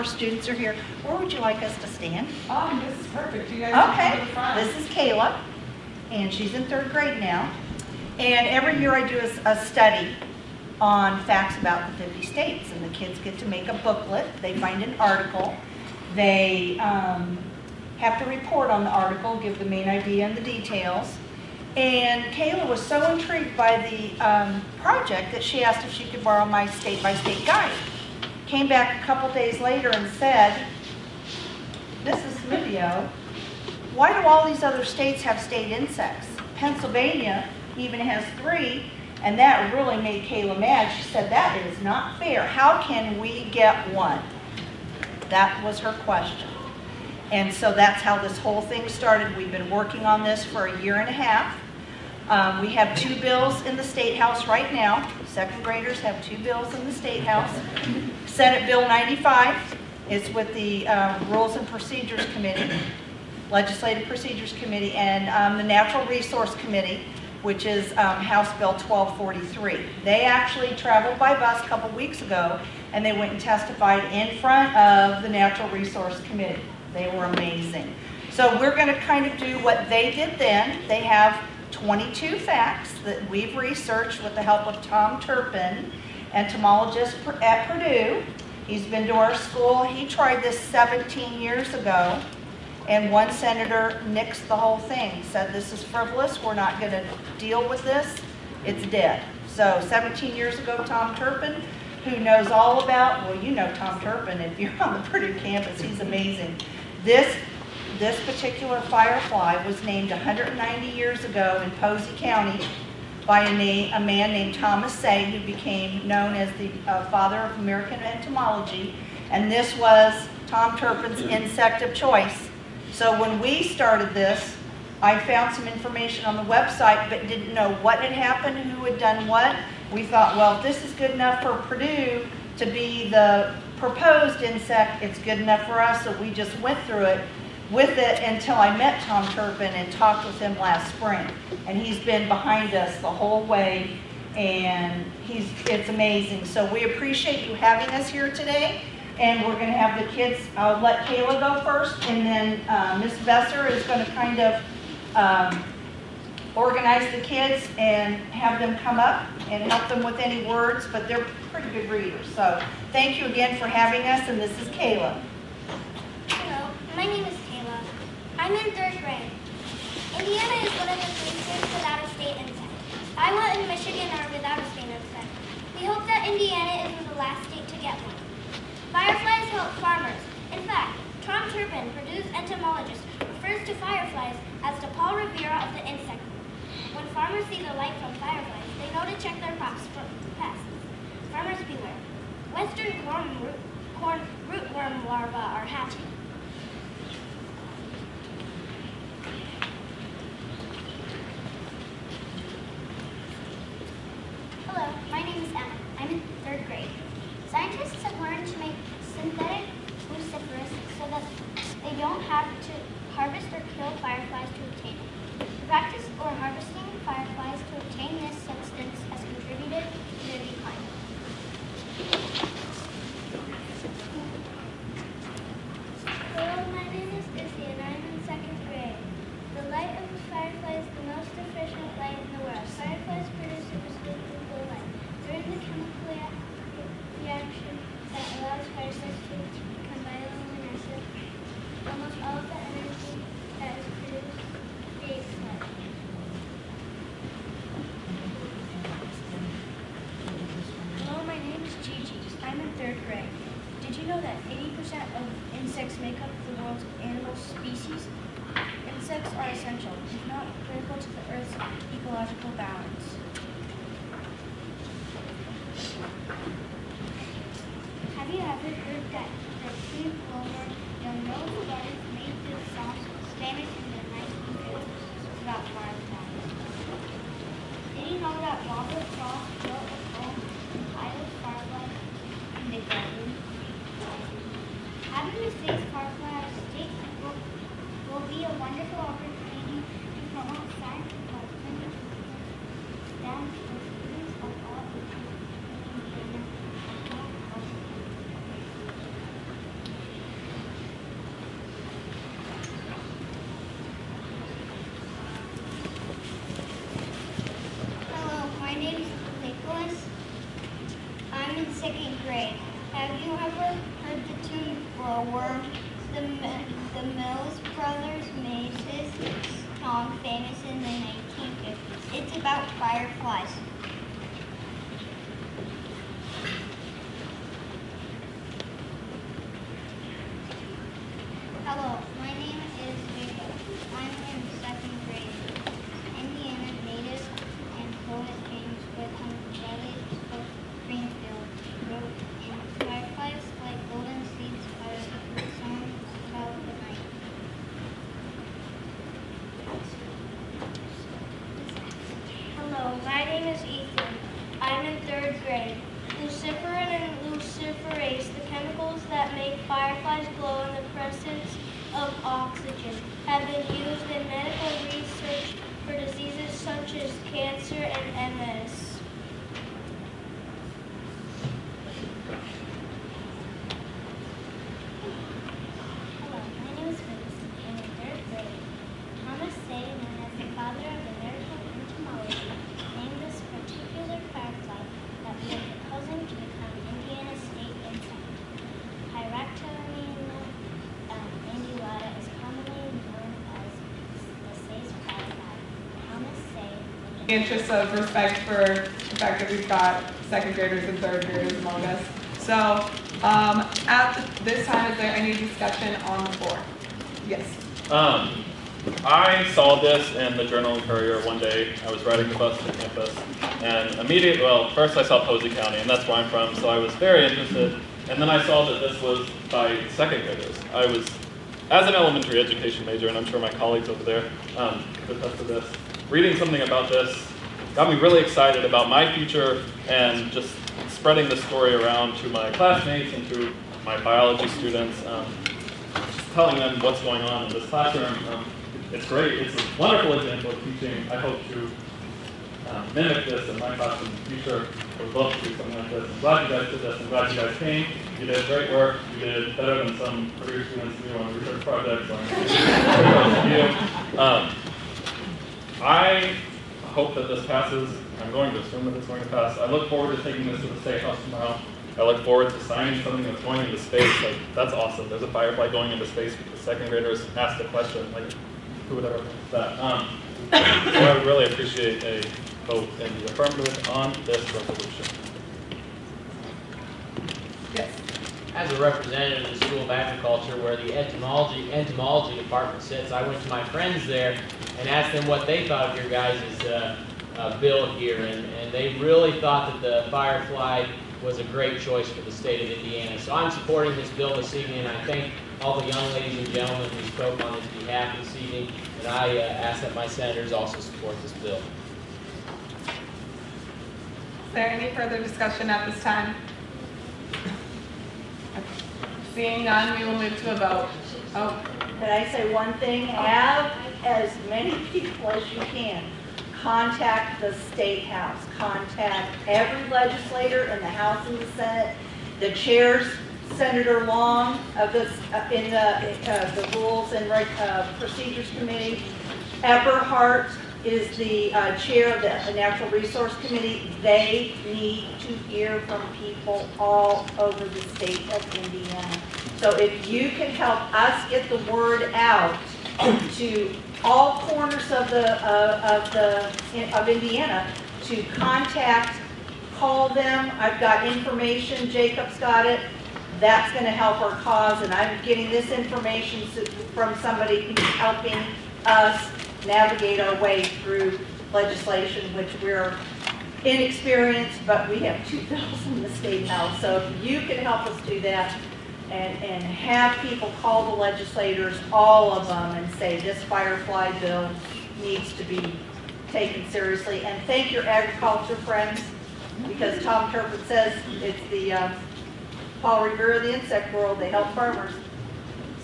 our students are here. Where would you like us to stand? This is perfect. You guys can come to the front. This is Kayla, and she's in 3rd grade now. And every year I do a study on facts about the 50 states, and the kids get to make a booklet. They find an article. They have to report on the article, give the main idea and the details. And Kayla was so intrigued by the project that she asked if she could borrow my state-by-state guide. Came back a couple days later and said, this is the video, why do all these other states have state insects? Pennsylvania even has 3, and that really made Kayla mad. She said, that is not fair. How can we get one? That was her question. And so that's how this whole thing started. We've been working on this for a year and a half. We have 2 bills in the State House right now. 2nd graders have 2 bills in the State House. Senate Bill 95 is with the Rules and Procedures Committee, Legislative Procedures Committee, and the Natural Resource Committee, which is House Bill 1243. They actually traveled by bus a couple weeks ago, and they went and testified in front of the Natural Resource Committee. They were amazing. So we're going to kind of do what they did then. They have 22 facts that we've researched with the help of Tom Turpin, entomologist at Purdue. He's been to our school. He tried this 17 years ago, and one senator nixed the whole thing, said this is frivolous, we're not going to deal with this, it's dead. So 17 years ago, Tom Turpin, who knows all about, well, you know Tom Turpin if you're on the Purdue campus, he's amazing. This particular firefly was named 190 years ago in Posey County by a man named Thomas Say, who became known as the father of American entomology, and this was Tom Turpin's insect of choice. So when we started this, I found some information on the website but didn't know what had happened, who had done what. We thought, well, if this is good enough for Purdue to be the proposed insect, it's good enough for us, so we just went through it with it until I met Tom Turpin and talked with him last spring. And he's been behind us the whole way, and it's amazing. So we appreciate you having us here today, and we're going to have the kids, I'll let Kayla go first, and then Ms. Besser is going to kind of organize the kids and have them come up and help them with any words, but they're pretty good readers. So thank you again for having us, and this is Kayla. Hello, my name is Kayla. I'm in 3rd grade. Indiana is one of the 3 states without a state insect. Iowa and Michigan are without a state insect. We hope that Indiana is the last state to get one. Fireflies help farmers. In fact, Tom Turpin, Purdue's entomologist, refers to fireflies as the Paul Revere of the insect world. When farmers see the light from fireflies, they know to check their crops for pests. Farmers beware. Western corn rootworm larvae are hatching. Hello, my name is Emma. I'm in 3rd grade. Scientists have learned to make synthetic luciferase so that they don't have to harvest or kill fireflies to obtain it. The practice or harvesting fireflies to obtain this substance has contributed to their decline. Hello, my name is Izzy and I'm in 2nd grade. The light of the firefly is the most efficient light in the world. Fireflies produce a distinctive blue light. During the chemical reaction that allows fireflies to become bioluminescent, almost all of the energy that is produced creates light. Hello, my name is Gigi. I'm in 3rd grade. Did you know that 80% of insects make up the world's animal species? Insects are essential, if not critical, to the Earth's ecological balance. Have you ever heard that the tree clover, your nose started made this song famous in the 1950s about fireflies? Did you know that Robert Frost built a poem entitled Fireflies in the Garden? Having the state's firefly as a state symbol will be a wonderful opportunity to promote science and development and for students of all ages. famous in the 1950s. It's about fireflies. Hello, my name is Zedong. I'm in second grade. Indiana native and poet James Whitcomb Greenfield wrote, "In fireflies like golden seeds are the song about the night." Hello, my name is Ethan. I'm in third grade. Luciferin and luciferase, the chemicals that make fireflies glow in the presence of oxygen, have been used in medical research for diseases such as cancer and MS. Hello, my name is Grace. I'm in third grade. Thomas Say, known as the father of American entomology, named this particular firefly that we are proposing to become Indiana state insect. Pyractomina undulata is commonly known as the Say's firefly. Thomas Say. In the interest of respect for the fact that we've got second graders and third graders among us. So at this time, is there any discussion on the floor? Yes. I saw this in the Journal and Courier one day. I was riding the bus to campus, and immediately, well, first I saw Posey County, and that's where I'm from, so I was very interested. And then I saw that this was by second graders. I was, as an elementary education major, and I'm sure my colleagues over there could attest to this, reading something about this got me really excited about my future and just spreading the story around to my classmates and to my biology students, just telling them what's going on in this classroom. It's great. It's a wonderful example of teaching. I hope to mimic this in my classroom in the future. I would love to do something like this. I'm glad you guys did this. I'm glad you guys came. You did great work. You did better than some Purdue students do on research projects. I hope that this passes. I'm going to assume that it's going to pass. I look forward to taking this to the State House tomorrow. I look forward to signing something that's going into space. Like, that's awesome. There's a firefly going into space because second graders asked the question. Like, who would ever think that? So I would really appreciate a vote in the affirmative on this resolution. Yes. As a representative of the School of Agriculture, where the entomology department sits, I went to my friends there and asked them what they thought of your guys' bill here, and they really thought that the firefly was a great choice for the state of Indiana. So I'm supporting this bill this evening, and I thank all the young ladies and gentlemen who spoke on his behalf this evening, and I ask that my senators also support this bill. Is there any further discussion at this time? Seeing none, we will move to a vote. Oh, Can I say one thing? Have as many people as you can contact the State House. Contact every legislator in the House and the Senate. The chairs, Senator Long of this in the Rules and Procedures Committee. Eberhardt is the chair of the Natural Resource Committee. They need to hear from people all over the state of Indiana. So if you can help us get the word out to all corners of Indiana, to contact, call them. I've got information. Jacob's got it. That's going to help our cause, and I'm getting this information from somebody who's helping us navigate our way through legislation, which we're inexperienced, but we have 2 bills in the State House. So if you can help us do that and have people call the legislators, all of them, and say this firefly bill needs to be taken seriously. And thank your agriculture friends, because Tom Turpin says it's the Paul Revere of the insect world. They help farmers.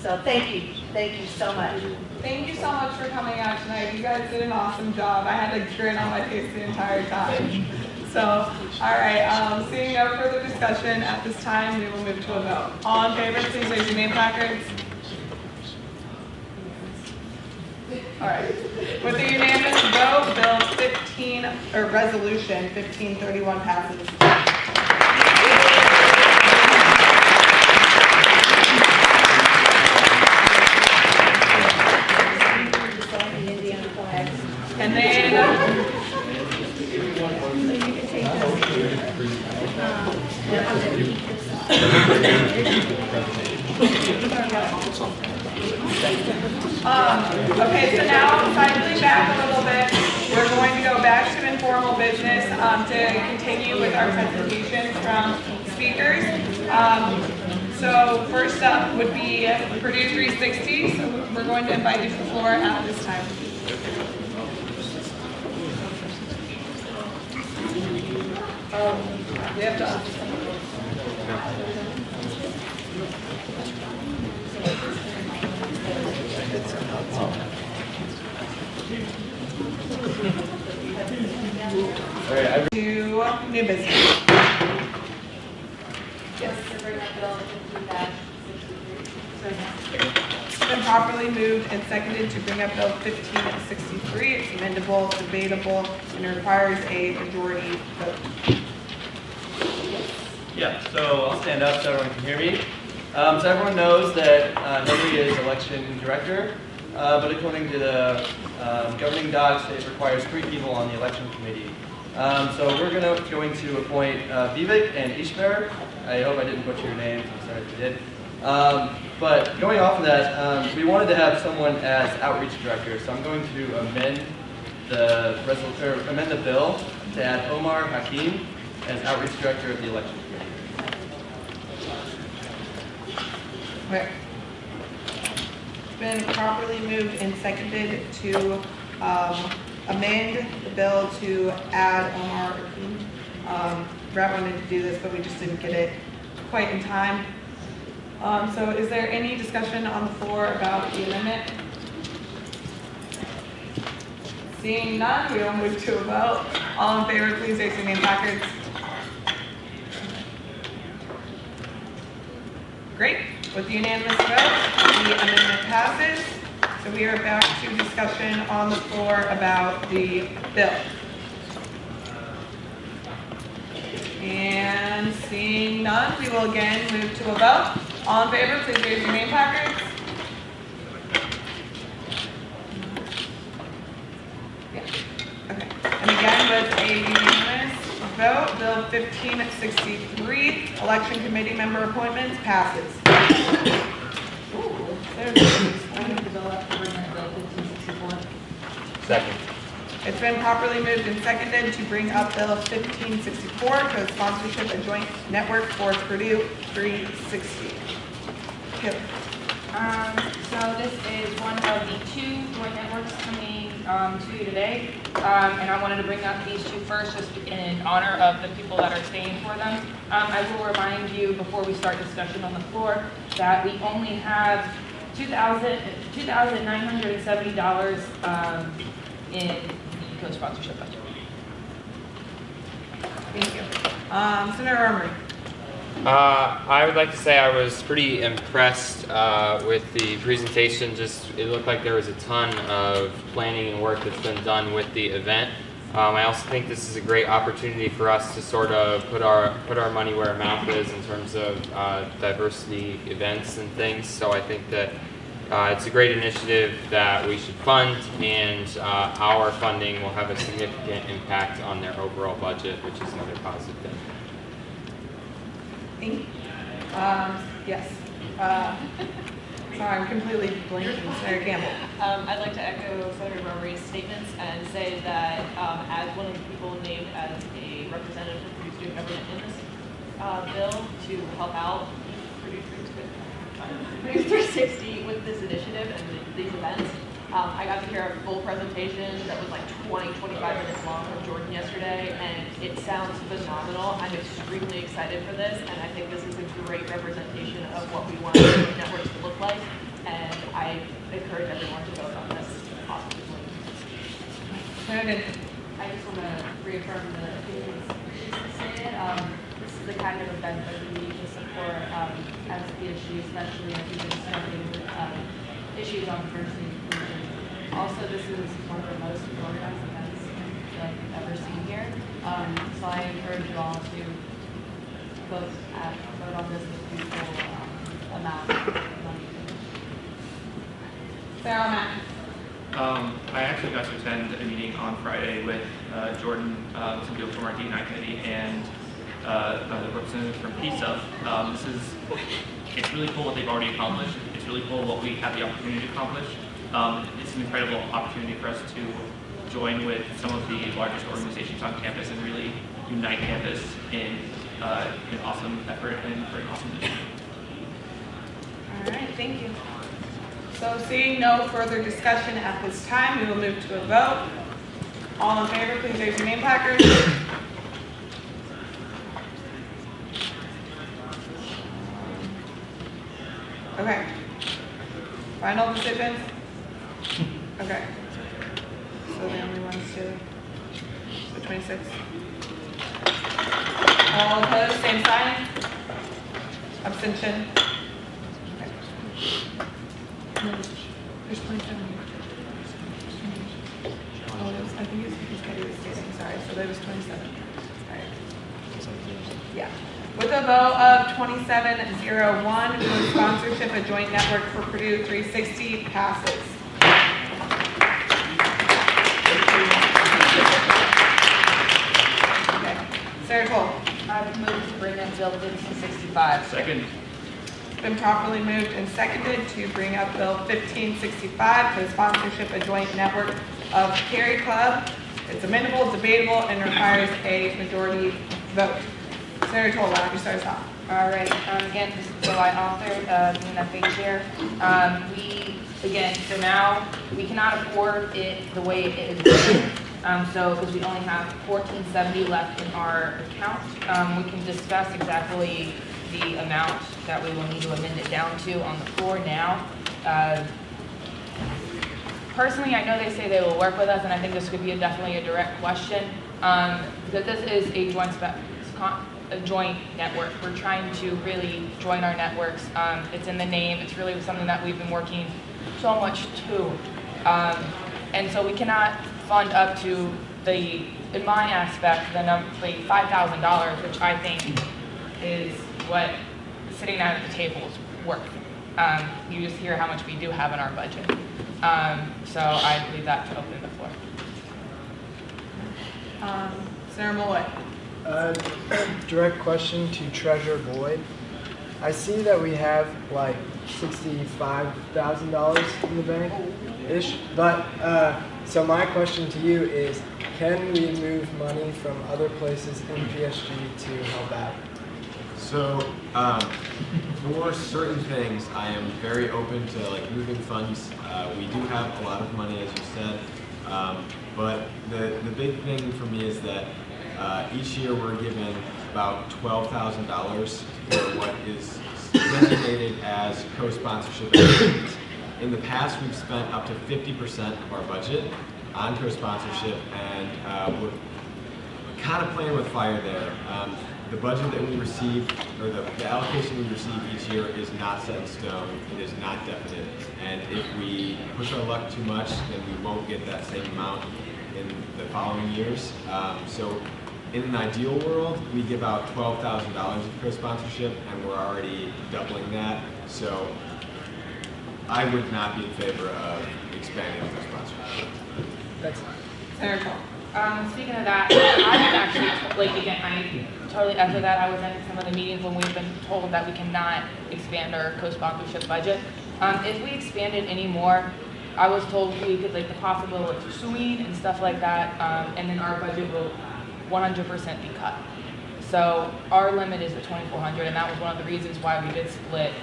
So thank you so much. thank you so much for coming out tonight. You guys did an awesome job. I had a grin on my face the entire time. So, all right, seeing no further discussion at this time, we will move to a vote. All in favor, please raise your name placards. All right. With a unanimous vote, Resolution 1531 passes. The Indiana flag. Okay, so now cycling back a little bit, we're going to go back to informal business to continue with our presentations from speakers. So first up would be Purdue 360. So we're going to invite you to the floor at this time. We have to. To new business. Yes. It's been properly moved and seconded to bring up Bill 1563. It's amendable, debatable, and requires a majority vote. Yeah, so I'll stand up so everyone can hear me. So everyone knows that Hillary is election director, but according to the governing docs, it requires 3 people on the election committee. So we're going to appoint Vivek and Ishmer. I hope I didn't butcher your names. I'm sorry if I did. But going off of that, we wanted to have someone as outreach director. So I'm going to amend the bill to add Omar Hakim as outreach director of the election committee. Okay. It's been properly moved and seconded to amend the bill to add Omar Hakim. Brad wanted to do this, but we just didn't get it quite in time. So is there any discussion on the floor about the amendment? Seeing none, we will move to a vote. All in favor, please raise your name placards. Great. With the unanimous vote, the amendment passes. So we are back to discussion on the floor about the bill. And seeing none, we will again move to a vote. All in favor, please raise your name placards. Yeah. Okay. And again, with a unanimous vote, Bill 1563, election committee member appointments, passes. Ooh, Second. it's been properly moved and seconded to bring up Bill 1564, co-sponsorship a joint network for Purdue 360. Kayla. So this is one of the 2 joint networks coming to you today, and I wanted to bring up these 2 first just in honor of the people that are staying for them. I will remind you before we start discussion on the floor that we only have $2,970 in the co-sponsorship budget. Thank you. Senator Armory. I would like to say I was pretty impressed with the presentation. Just it looked like there was a ton of planning and work that's been done with the event. I also think this is a great opportunity for us to sort of put our money where our mouth is in terms of diversity events and things. So I think that it's a great initiative that we should fund, and our funding will have a significant impact on their overall budget, which is another positive thing. Yes. Sorry, I'm completely blanking. Senator Campbell. I'd like to echo Senator Romery's statements and say that as one of the people named as a representative for Purdue student government in this bill to help out Purdue 360 with this initiative and these events, I got to hear a full presentation that was like 20-25 minutes long from Jordan yesterday, and it sounds phenomenal. I'm extremely excited for this, and I think this is a great representation of what we want our networks to look like, and I encourage everyone to vote on this positively. Senator. I just want to reaffirm the opinions she stated. This is the kind of event that we need to support as the issue, especially as we've been struggling with issues on diversity and inclusion. Also, this is one of the most organized events that I've ever seen here. So I encourage you all to vote on this with equal amount of money. Sarah Mack. I actually got to attend a meeting on Friday with Jordan, some people from our D&I committee, and the representative from PISA. It's really cool what they've already accomplished. It's really cool what we have the opportunity to accomplish. It's an incredible opportunity for us to join with some of the largest organizations on campus and really unite campus in an awesome effort and for an awesome mission. All right, thank you. So seeing no further discussion at this time, we will move to a vote. All in favor, please raise your name placards. Okay. Final decisions? Okay. So the only ones to the 26th. All opposed, same sign. Abstention. Okay. There's 27. Oh, I think it's because Katie was stating, sorry. So there was 27. Sorry. Yeah. With a vote of 2701, co-sponsorship, a joint network for Purdue 360 passes. Okay. Sarah Cole. I would move to bring up Bill 1565. Second. It's been properly moved and seconded to bring up Bill 1565, co-sponsorship, a joint network of Carry Club. It's amendable, debatable, and requires a majority vote. Senator Toll, why don't you start us off? All right, again, this is Bill I authored, being that big chair. So now we cannot afford it the way it is written. So because we only have $1470 left in our account, we can discuss exactly the amount that we will need to amend it down to on the floor now. Personally, I know they say they will work with us, and I think this could be definitely a direct question, because this is a joint network. We're trying to really join our networks. It's in the name. It's really something that we've been working so much to. And so we cannot fund up to in my aspect, the $5,000, which I think is what sitting down at the table is worth. You just hear how much we do have in our budget. So I leave that to open the floor. Senator Malloy. A direct question to Treasurer Boyd. I see that we have like $65,000 in the bank-ish, but so my question to you is, can we move money from other places in PSG to help out? So, for certain things, I am very open to like moving funds. We do have a lot of money, as you said, but the big thing for me is that each year we're given about $12,000 for what is designated as co-sponsorship activities. In the past, we've spent up to 50% of our budget on co-sponsorship, and we're kind of playing with fire there. The budget that we receive, or the allocation we receive each year is not set in stone. It is not definite. And if we push our luck too much, then we won't get that same amount in the following years. So in an ideal world, we give out $12,000 of co-sponsorship, and we're already doubling that. So I would not be in favor of expanding co-sponsorship. Thanks. Senator Toll. Speaking of that, I was actually, I totally echo that. I was in some of the meetings when we've been told that we cannot expand our co-sponsorship budget. If we expanded any more, I was told we could, the possibility of suing and stuff like that, and then our budget will 100% be cut. So our limit is at $2,400, and that was one of the reasons why we did split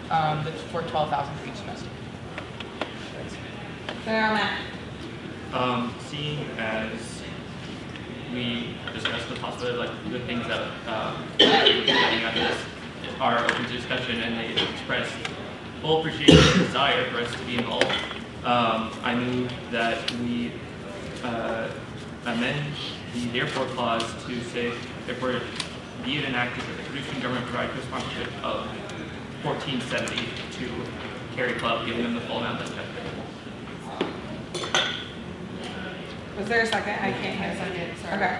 for $12,000 for each semester. Senator Matt. Seeing as we discussed the possibility of the things that coming out of this are open to discussion, and they expressed full appreciation and desire for us to be involved, I move that we amend the therefore clause to say, therefore, be it enacted that the Purdue student government provide co-sponsorship of $1,470 to Carry Club, giving them the full amount that's expected. Was there a second? I can't hear. Second, sorry. Okay.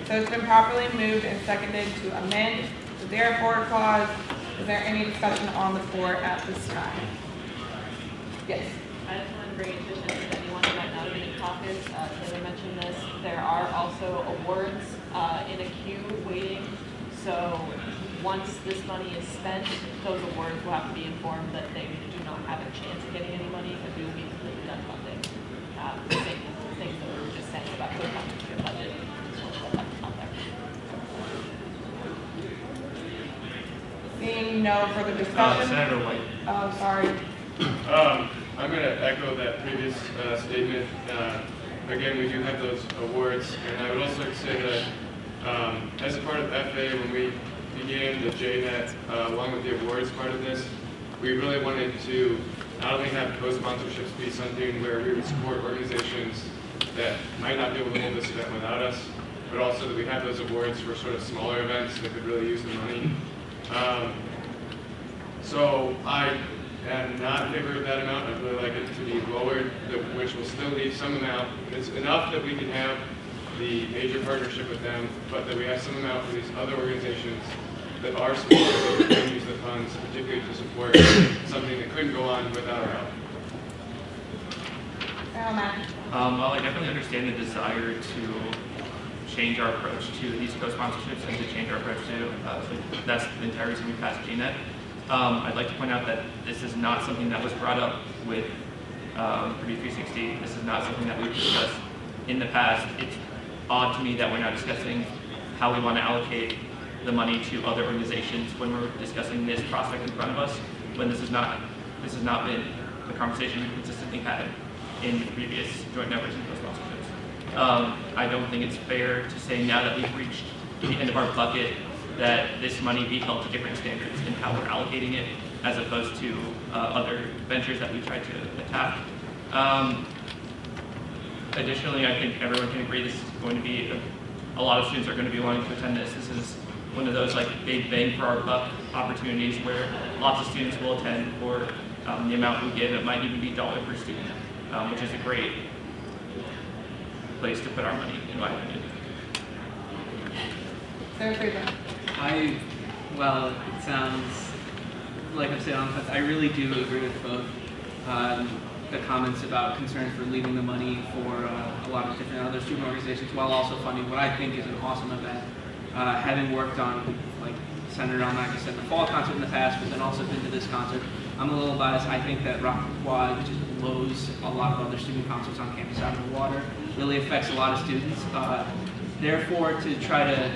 So it's been properly moved and seconded to amend the therefore clause. Is there any discussion on the floor at this time? Yes. I just wanted to bring attention to anyone who might not have been in caucus. Taylor mentioned this. There are also awards in a queue waiting. So once this money is spent, those awards will have to be informed that they do not have a chance of getting any money because we will be completely done funding. The same things that we were just saying about co-funding your budget. Out there. Seeing no further discussion. Senator White. Oh, sorry. I'm going to echo that previous statement. Again, we do have those awards, and I would also like to say that as a part of FA, when we began the JNet, along with the awards part of this, we really wanted to not only have co-sponsorships be something where we would support organizations that might not be able to hold this event without us, but also that we have those awards for sort of smaller events that could really use the money. So I am not in favor of that amount. I'd really like it to be lowered, which will still leave some amount. It's enough that we can have the major partnership with them, but that we have some amount for these other organizations that are smaller that can use the funds, particularly to support something that couldn't go on without our help. While I definitely understand the desire to change our approach to these co-sponsorships and to change our approach to, that's the entire reason we passed GNet. I'd like to point out that this is not something that was brought up with Purdue 360. This is not something that we've discussed in the past. It's odd to me that we're now discussing how we want to allocate the money to other organizations when we're discussing this prospect in front of us, when this has not been the conversation we've consistently had in previous joint efforts and co-sponsorships. I don't think it's fair to say now that we've reached the end of our bucket that this money be held to different standards in how we're allocating it as opposed to other ventures that we tried to attack. Additionally, I think everyone can agree this is going to be, a lot of students are going to be wanting to attend this. This is one of those like big bang for our buck opportunities where lots of students will attend for the amount we give. It might even be $1 per student, which is a great place to put our money, in my opinion. Well, it sounds like I'm saying on the fence. I really do agree with both the comments about concerns for leaving the money for a lot of different other student organizations while also funding what I think is an awesome event. Having worked on, like Senator Almack said, the fall concert in the past, but then also been to this concert, I'm a little biased. I think that Rock Quad just blows a lot of other student concerts on campus out of the water. Really affects a lot of students. Therefore, to try to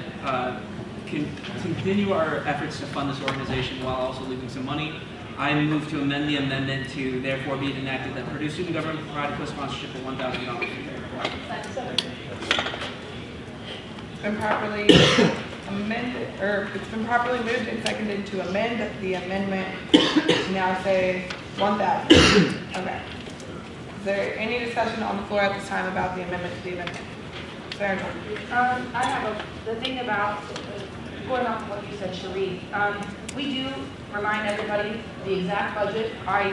continue our efforts to fund this organization while also leaving some money, I move to amend the amendment to therefore be enacted that Purdue student government provide co-sponsorship of $1,000. It's been properly amended, or it's been properly moved and seconded to amend the amendment to now say 1,000. Okay. Is there any discussion on the floor at this time about the amendment to the amendment? Senator. I have the thing about going off of what you said, Cherie. We do remind everybody the exact budget. I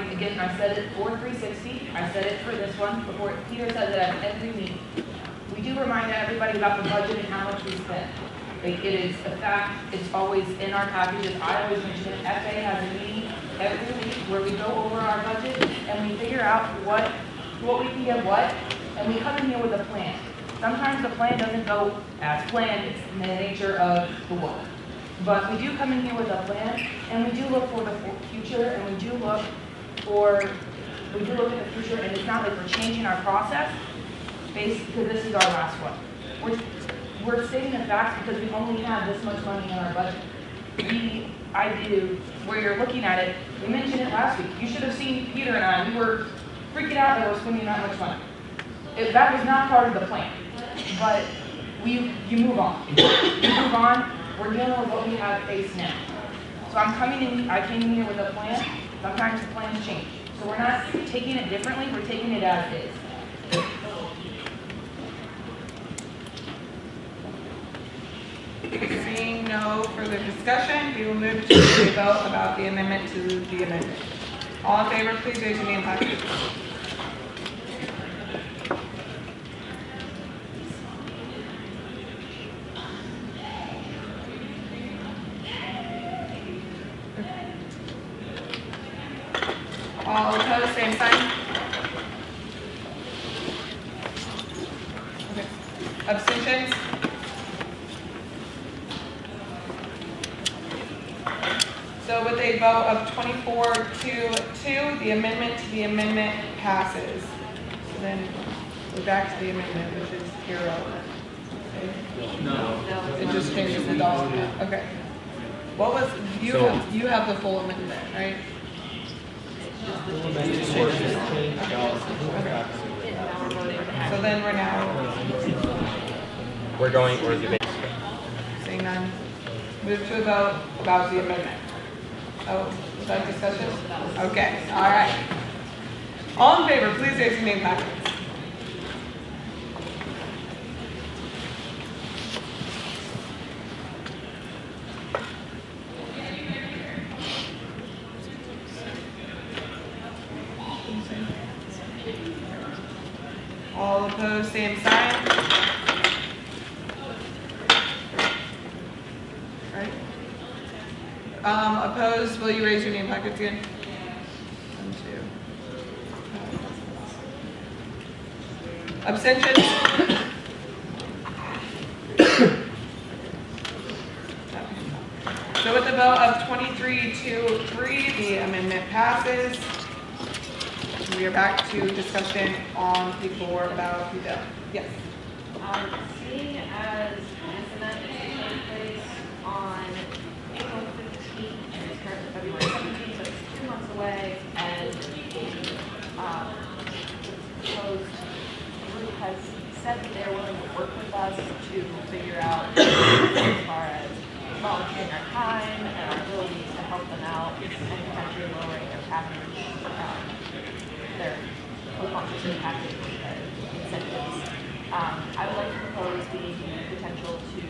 said it for 360. I said it for this one before. Peter says it at every meeting. We do remind everybody about the budget and how much we spend. Like, it is a fact. It's always in our packages. I always mention it. FA has a meeting every week where we go over our budget and we figure out what we can get what, and we come in here with a plan. Sometimes the plan doesn't go as planned. It's in the nature of the work. But we do come in here with a plan, and we do look for the future, and we do look at the future, and it's not like we're changing our process because this is our last one. We're stating the facts because we only have this much money in our budget. Where you're looking at it, we mentioned it last week. You should have seen Peter and I. We were freaking out that we're spending that much money. That was not part of the plan. But you move on. You move on. We're dealing with what we have faced now. So I came in here with a plan. Sometimes the plans change. So we're not taking it differently. We're taking it as is. Seeing no further discussion, we will move to a vote about the amendment to the amendment. All in favor, please raise your name, please. All opposed, same sign. Okay. Abstentions? a vote of 24-2. The amendment passes. So then we're back to the amendment, which is irrelevant. No. It just changes the dollar amount. Okay. What was, you have the full amendment, right? So then We're going, or the seeing none, move to a vote about the amendment. Oh, is that discussion? Okay, all right. All in favor, please raise your name packets. All opposed, same sign. Right. Opposed, will you raise your name packets again? 1, 2. Abstentions? So with the vote of 23-3, the amendment passes. We are back to discussion on the floor about the bill. Yes. Seeing as this event is taking place on April 15th and it's currently February 17th, so it's 2 months away, and the proposed group has said that they're willing to work with us to figure out as far as volunteering our time and our ability to help them out and potentially lowering their package. Their sponsorship package incentives. I would like to propose the potential to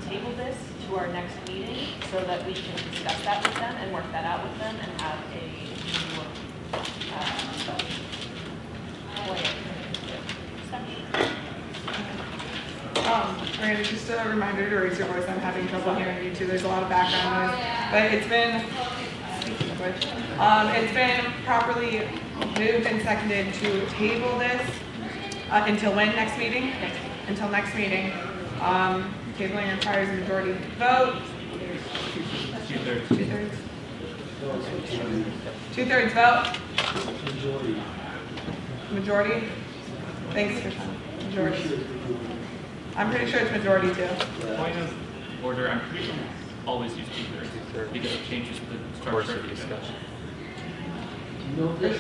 table this to our next meeting so that we can discuss that with them and work that out with them and have a Miranda, just a reminder to raise your voice. I'm having trouble hearing you too. There's a lot of background noise, but it's been properly moved and seconded to table this until when? Next meeting? Until next meeting. Tabling requires a majority vote. 2/3. 2/3 vote. Majority. Thanks, Krishan. Majority. I'm pretty sure it's majority too. Point of order, I'm pretty sure we always use 2/3 because it changes the structure of the discussion. Do you know this in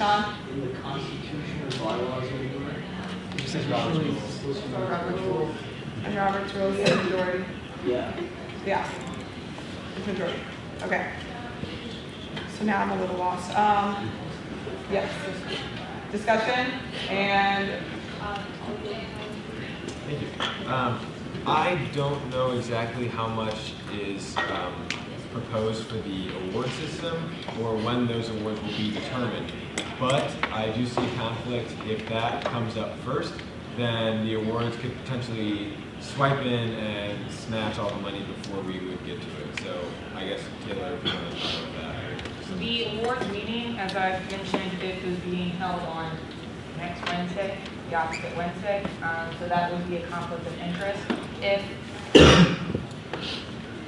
the Constitution or bylaws anywhere? It says Robert's rules. Robert's rules. And Robert's rules is majority. Yeah. Yeah. It's majority. Okay. So now I'm a little lost. Yes. Discussion and. Thank you. I don't know exactly how much is proposed for the award system or when those awards will be determined. But I do see conflict. If that comes up first, then the awards could potentially swipe in and snatch all the money before we would get to it. So I guess Taylor, if you want to talk about that. The awards meeting, as I've mentioned, it is being held on next Wednesday, the opposite Wednesday. So that would be a conflict of interest. If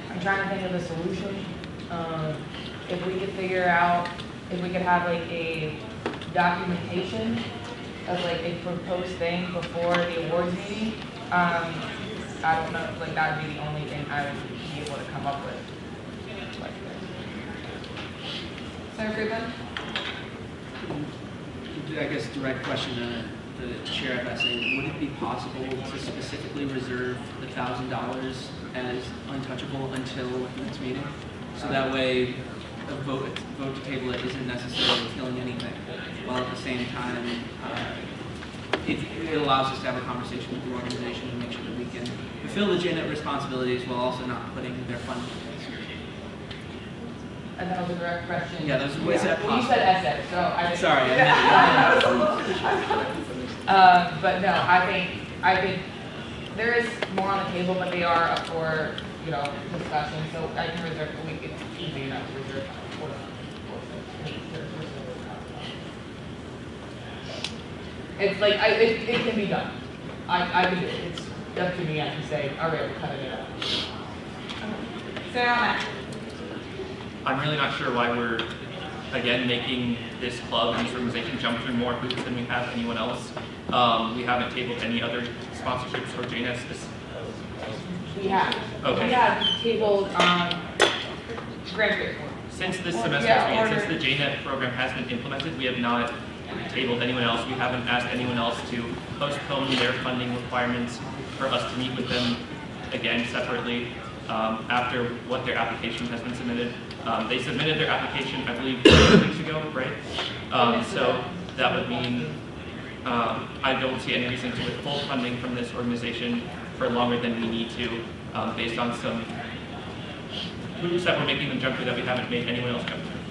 I'm trying to think of a solution, if we could figure out, if we could have like a documentation of like a proposed thing before the awards meeting, I don't know, like that would be the only thing I would be able to come up with. Senator Friedman? I guess direct question to the chair of SA, would it be possible to specifically reserve the $1,000 as untouchable until the next meeting? So that way a vote to table it isn't necessarily killing anything, while at the same time it allows us to have a conversation with the organization to make sure that we can fulfill legitimate responsibilities while also not putting their funds in risk. And that was a direct question. Yeah, that's what that well, you said SF, so I. Sorry. But no, I think there is more on the table, but they are up for discussion. So I can reserve. It's easy enough to reserve. It's like it can be done. I can do it. It's up to me. I can say, all right, we're cutting it out. Sarah. I'm really not sure why we're, again, making this club and this organization jump through more hoops than we have anyone else. We haven't tabled any other sponsorships or JNS. We have. Okay. We have tabled graduate. Since this semester, since the JNet program has been implemented, we have not tabled anyone else. We haven't asked anyone else to postpone their funding requirements for us to meet with them again separately after what their application has been submitted. They submitted their application, I believe, 2 weeks ago, right? So that would mean I don't see any reason to withhold funding from this organization for longer than we need to, based on some hoops that we're making them jump through that we haven't made anyone else jump through.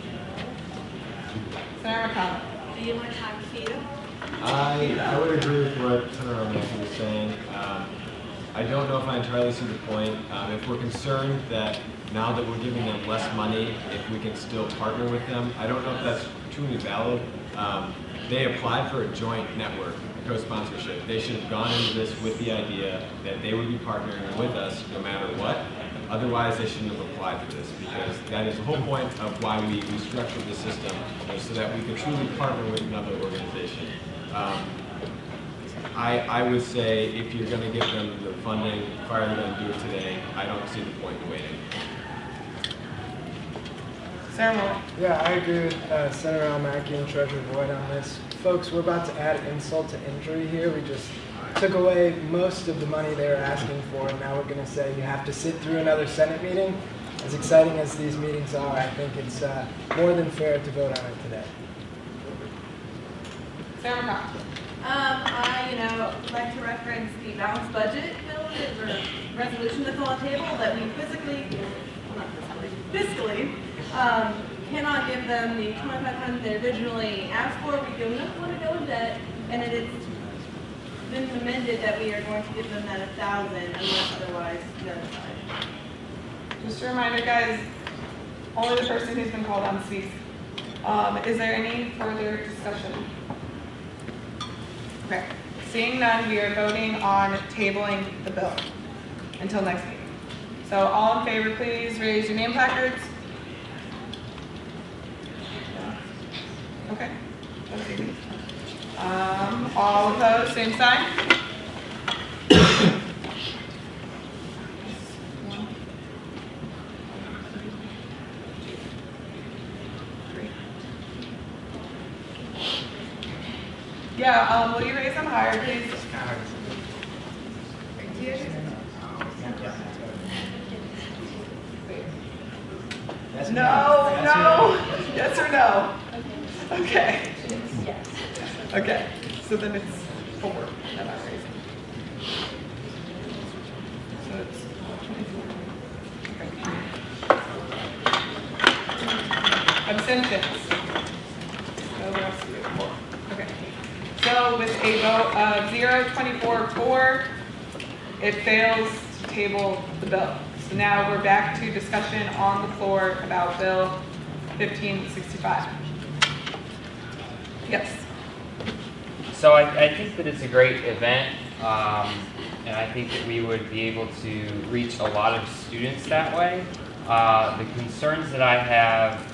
Senator McConnell. Do you want time to feed them? I would agree with what Senator O'Malley was saying. I don't know if I entirely see the point. If we're concerned that now that we're giving them less money, if we can still partner with them, I don't know if that's truly valid. They applied for a joint network, co-sponsorship. They should have gone into this with the idea that they would be partnering with us no matter what. Otherwise, they shouldn't have applied for this, because that is the whole point of why we structured the system, was so that we could truly partner with another organization. I would say if you're going to give them the funding, fire them, do it today. I don't see the point in waiting. Senator Moore. Yeah, I agree with Senator Al-Mackey and Treasurer Boyd on this. Folks, we're about to add insult to injury here. We just took away most of the money they were asking for, and now we're going to say you have to sit through another Senate meeting. As exciting as these meetings are, I think it's more than fair to vote on it today. Senator McConnell. I, like to reference the balanced budget bill or resolution that's on the table that we fiscally cannot give them the $2,500 they originally asked for. We do not want to go in debt, and it is been amended that we are going to give them that $1,000 unless otherwise notified. Just a reminder, guys, only the person who's been called on speaks. Is there any further discussion? Okay. Seeing none, we are voting on tabling the bill until next meeting. So all in favor, please raise your name placards. Okay. That's easy. All opposed, same sign. Yeah, will you raise them higher, please? No. Yes or no? Okay. Okay. So then it's 4 that I'm raising. So it's 24. Okay. Abstentions? So the rest of it, 4. Okay. So with a vote of 0, 24, 4, it fails to table the bill. So now we're back to discussion on the floor about Bill 1565. Yes. So I think that it's a great event, and I think that we would be able to reach a lot of students that way. The concerns that I have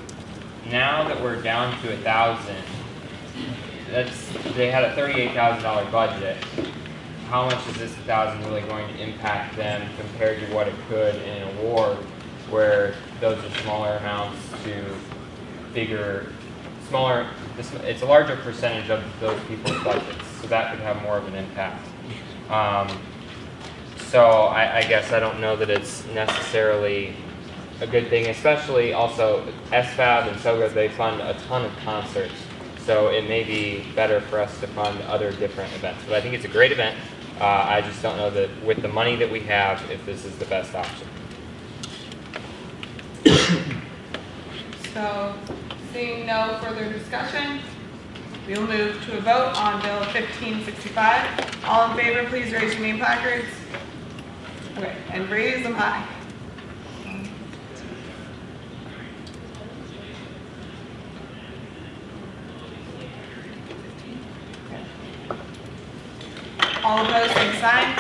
now that we're down to 1,000, they had a $38,000 budget. How much is this 1,000 really going to impact them compared to what it could in an award, where those are smaller amounts to bigger, smaller? It's a larger percentage of those people's budgets, so that could have more of an impact. So I guess I don't know that it's necessarily a good thing, especially also SFAB and SOGA, they fund a ton of concerts. So it may be better for us to fund other different events. But I think it's a great event. I just don't know that with the money that we have, if this is the best option. So, seeing no further discussion, we will move to a vote on Bill 1565. All in favor, please raise your name placards. Okay, and raise them high. All opposed, same sign.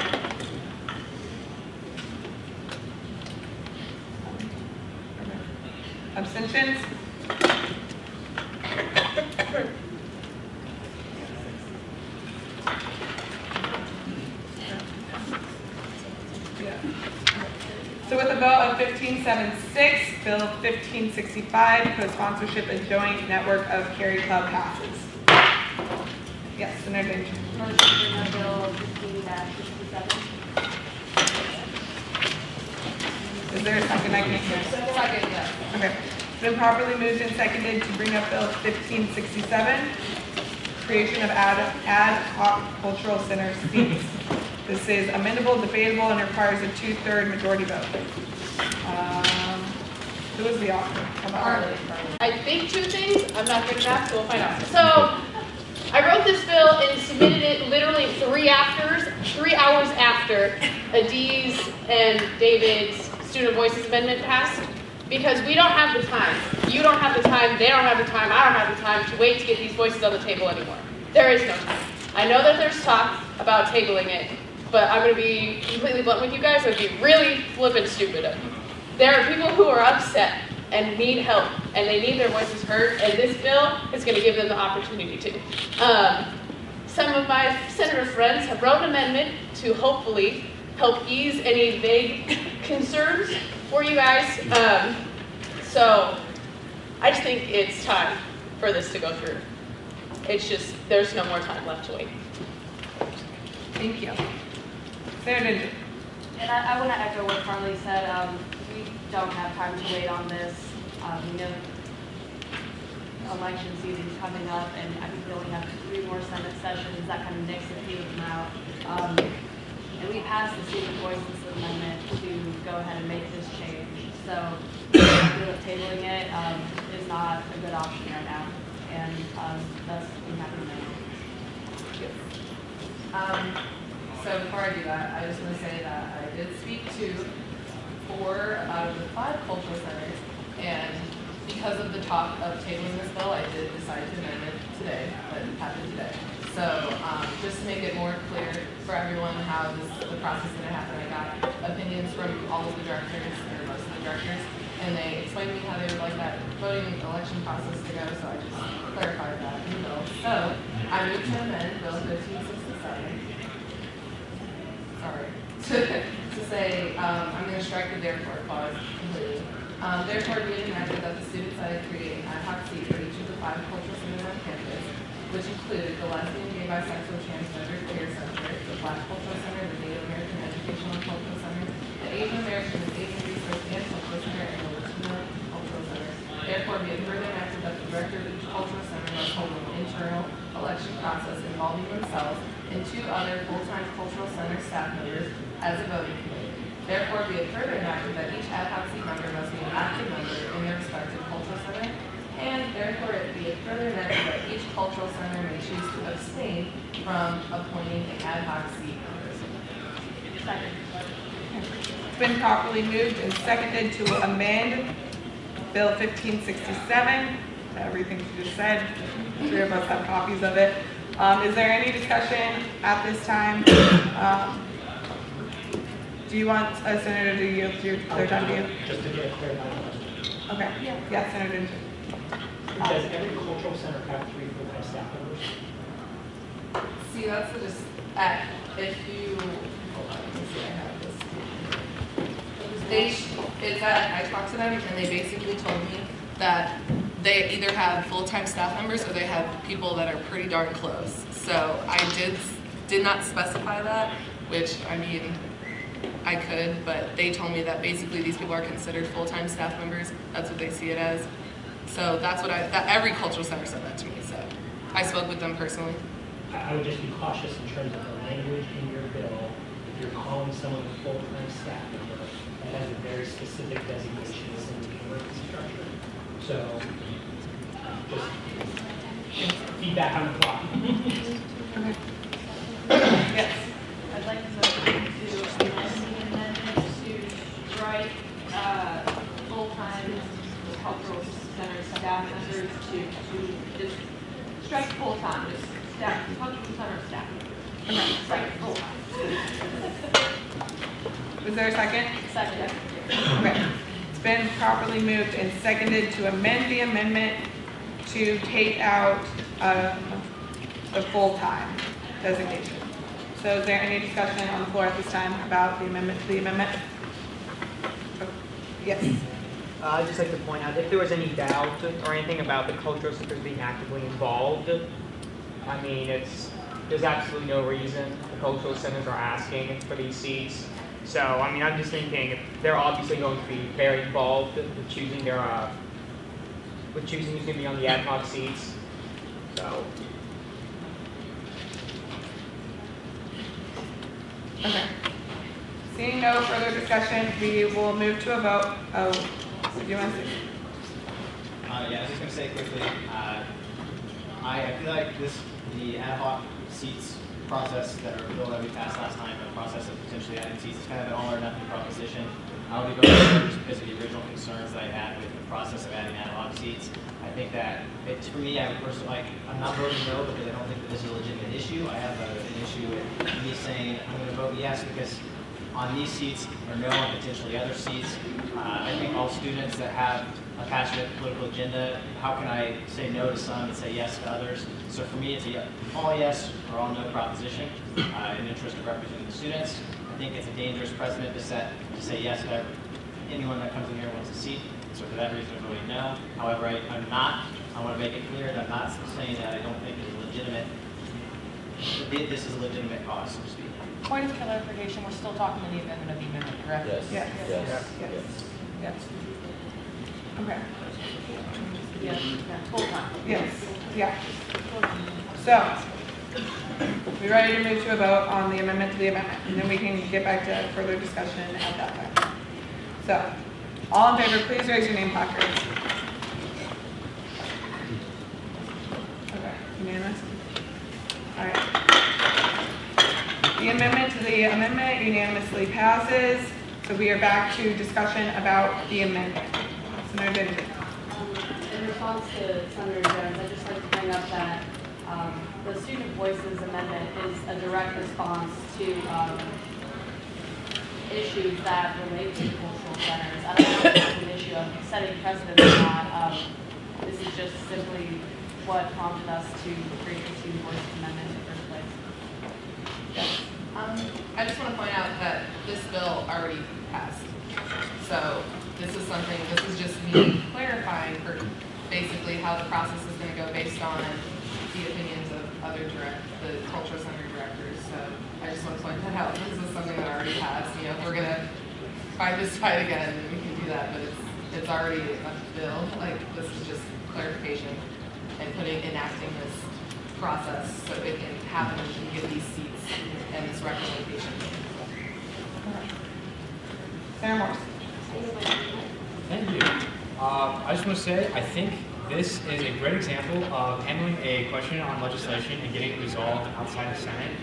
Abstentions? Yeah. So with a vote of 1576, Bill 1565, co-sponsorship and joint network of Cary Club passes. Yes, Senator Danger. Motion to bring up Bill 15-67. Is there a second? I can hear. Second, yes. Okay. It's been properly moved and seconded to bring up Bill 1567, creation of ad hoc cultural center seats. This is amendable, debatable, and requires a 2/3 majority vote. Who was the author? How about Harley? I think two things. I'm not good at math, so we'll find out. So I wrote this bill and submitted it literally 3 hours after Adi's and David's Student Voices Amendment passed, because we don't have the time. You don't have the time, they don't have the time, I don't have the time to wait to get these voices on the table anymore. There is no time. I know that there's talk about tabling it, but I'm going to be completely blunt with you guys. I'd be really flippin' stupid. There are people who are upset and need help, and they need their voices heard, and this bill is going to give them the opportunity to. Some of my senator friends have wrote an amendment to hopefully help ease any vague concerns for you guys. So I just think it's time for this to go through. It's just, there's no more time left to wait. Thank you. Senator Danger. And I want to echo what Carly said. We don't have time to wait on this. We know election season's coming up, and I think we only have 3 more Senate sessions. That kind of nicks a few of them out. And we passed the Student Voices Amendment to go ahead and make this change. So tabling it is not a good option right now, and thus we have to make it. So before I do that, I just want to say that I did speak to 4 out of the 5 cultural centers, and because of the talk of tabling this bill, I did decide to amend it today, but it happened today. So just to make it more clear for everyone how the process is going to happen, I got opinions from all of the directors, or most of the directors, and they explained to me how they would like that voting election process to go, so I just clarified that in the bill. So I moved to amend Bill 1567. Sorry. to say, I'm going to strike the therefore clause completely. Therefore, be it enacted that the student senate create an ad hoc seat for each of the 5 cultural centers on campus, which include the lesbian, gay, bisexual, transgender, queer center, the Black Cultural Center, the Native American Educational and Cultural Center, the Asian American and Asian Research and Cultural Center, and the Latino Cultural Center. Therefore, be it further enacted that the director of each cultural center must hold an internal election process involving themselves and 2 other full-time cultural center staff members as a voting committee. Therefore, be it further enacted that each ad hoc seat member must be an active member in their respective cultural center, and therefore it be it further enacted that each cultural center may choose to abstain from appointing an ad hoc seat member. Second. It's been properly moved and seconded to amend Bill 1567. Everything you just said. 3 of us have copies of it. Is there any discussion at this time? Do you want Senator to yield their time to you? Just to get a clarifying question. Okay. Yeah, Senator. Does every cultural center have 3 full-time staff members? See, that's just if you hold on, let me see, I have this. I talked to them and they basically told me that they either have full-time staff members or they have people that are pretty darn close. So I did not specify that, which I mean, I could, but they told me that basically these people are considered full-time staff members. That's what they see it as. So that's what every cultural center said that to me. So I spoke with them personally. I would just be cautious in terms of the language in your bill. If you're calling someone a full-time staff member, that has a very specific designation in the university structure. So just feedback on the clock. Yes. I'd like to amend the amendment to strike full-time cultural center staff members to just strike full-time, just staff, cultural center staff. Strike full-time. Was there a second? Second. Okay. It's been properly moved and seconded to amend the amendment to take out the full-time designation. So is there any discussion on the floor at this time about the amendment to the amendment? Yes. I'd just like to point out, if there was any doubt or anything about the cultural centers being actively involved, I mean, there's absolutely no reason the cultural centers are asking for these seats. So, I mean, I'm just thinking they're obviously going to be very involved with choosing who's going to be on the ad hoc seats. So. Okay. Seeing no further discussion, we will move to a vote. Oh, do you want to say? Yeah, I was just going to say quickly, I feel like the ad hoc seats process that are bill that we passed last time, the process of potentially adding seats, is kind of an all or nothing proposition. I would be voting just because of the original concerns that I had with the process of adding ad hoc seats. I think that, for me, I would personally, I'm not voting no because I don't think that this is a legitimate issue. I have an issue with me saying I'm going to vote yes because on these seats or no on potentially other seats. I think all students that have a passionate political agenda, how can I say no to some and say yes to others? So for me, it's a all yes or all no proposition in the interest of representing the students. I think it's a dangerous precedent to set to say yes to anyone that comes in here wants a seat. So for that reason, I'm voting no. However, I want to make it clear that I'm not saying that I don't think it's legitimate. This is a legitimate cause, so to speak. Point of clarification, we're still talking in the amendment of the amendment, correct? Yes. Yes. Yes. Yes. Yes. Okay. Yes. Full time. Yes. Yeah. So, we ready to move to a vote on the amendment to the amendment, and then we can get back to further discussion at that time. So, all in favor, please raise your name placards. Okay, unanimous? All right. The amendment to the amendment unanimously passes. So we are back to discussion about the amendment. Senator Benjamin. In response to Senator Jones, I'd just like to bring up that the Student Voices Amendment is a direct response to issues that relate to cultural centers. I don't know if it's an issue of setting precedent or not. This is just simply what prompted us to create the Student Voices Amendment in the first place. Yes. I just want to point out that this bill already passed. So this is just me clarifying for basically how the process is going to go based on the opinions of the cultural center directors. So I just want to point that out. This is something that already passed. You know, if we're going to fight this fight again, we can do that, but it's already a bill. Like, this is just clarification and enacting this process so it can happen and we can get these seats and this representation. Senator Morse. Thank you. I just want to say, I think this is a great example of handling a question on legislation and getting it resolved outside the Senate.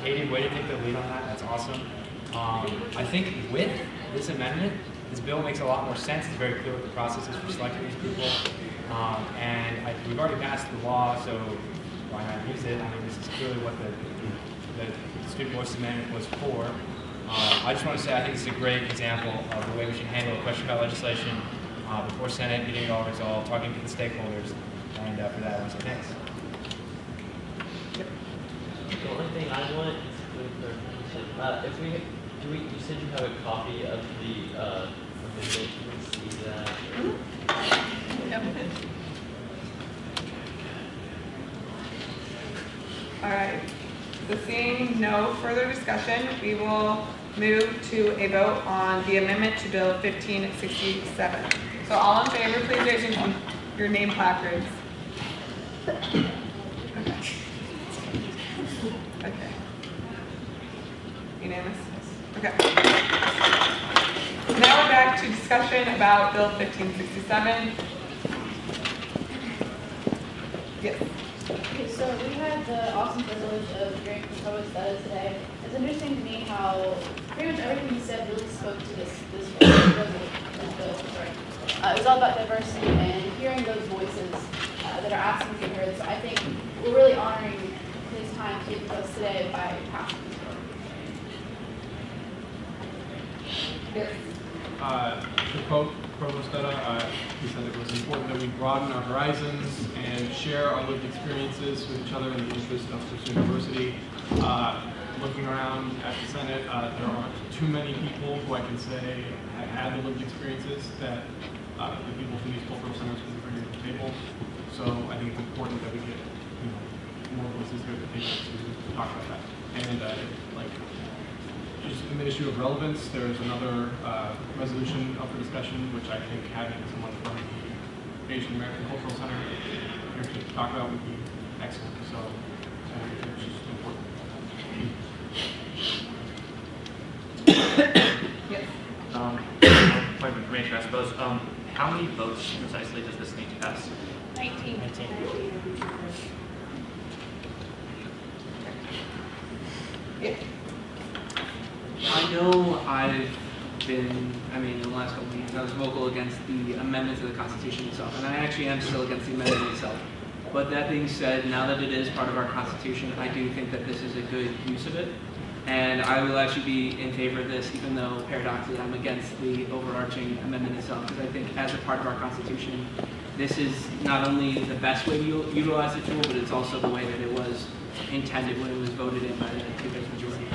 Katie, way to take the lead on that. That's awesome. I think with this amendment, this bill makes a lot more sense. It's very clear what the process is for selecting these people. We've already passed the law, so why not use it? I mean, this is clearly what the Student Voice Amendment was for. I just want to say I think it's a great example of the way we should handle a question about legislation before Senate, getting it all resolved, talking to the stakeholders, and for that, I want to say thanks. The only thing I want is you said you have a copy of the amendment. Can we see that? Yep. All right. So seeing no further discussion, we will move to a vote on the amendment to Bill 1567. So all in favor, please raise your name placards. Okay. Okay. Unanimous? Okay. Now we're back to discussion about Bill 1567. Yes. Okay, so we had the awesome privilege of hearing from Provost Zedong today. It's interesting to me how pretty much everything he said really spoke to this bill. It was all about diversity and hearing those voices that are asking to be heard. So I think we're really honoring his time taken with us today by passing this bill. Yes. the quote, Provost Dutta, he said it was important that we broaden our horizons and share our lived experiences with each other in the interest of Purdue University. Looking around at the Senate, there aren't too many people who I can say have had the lived experiences that the people from these cultural centers can bring to the table. So I think it's important that we get more voices here at the table to talk about that. And like, just in the issue of relevance, there's another resolution up for discussion, which I think having someone from the Asian American Cultural Center here to talk about would be excellent. So I think it's just important. Yes. Point of information, I suppose. How many votes precisely does this need to pass? 19. I know I've been, in the last couple of meetings, I was vocal against the amendment to the Constitution itself, and I actually am still against the amendment itself. But that being said, now that it is part of our Constitution, I do think that this is a good use of it. And I will actually be in favor of this, even though paradoxically I'm against the overarching amendment itself, because I think as a part of our Constitution, this is not only the best way to utilize the tool, but it's also the way that it was intended when it was voted in by the two-thirds majority.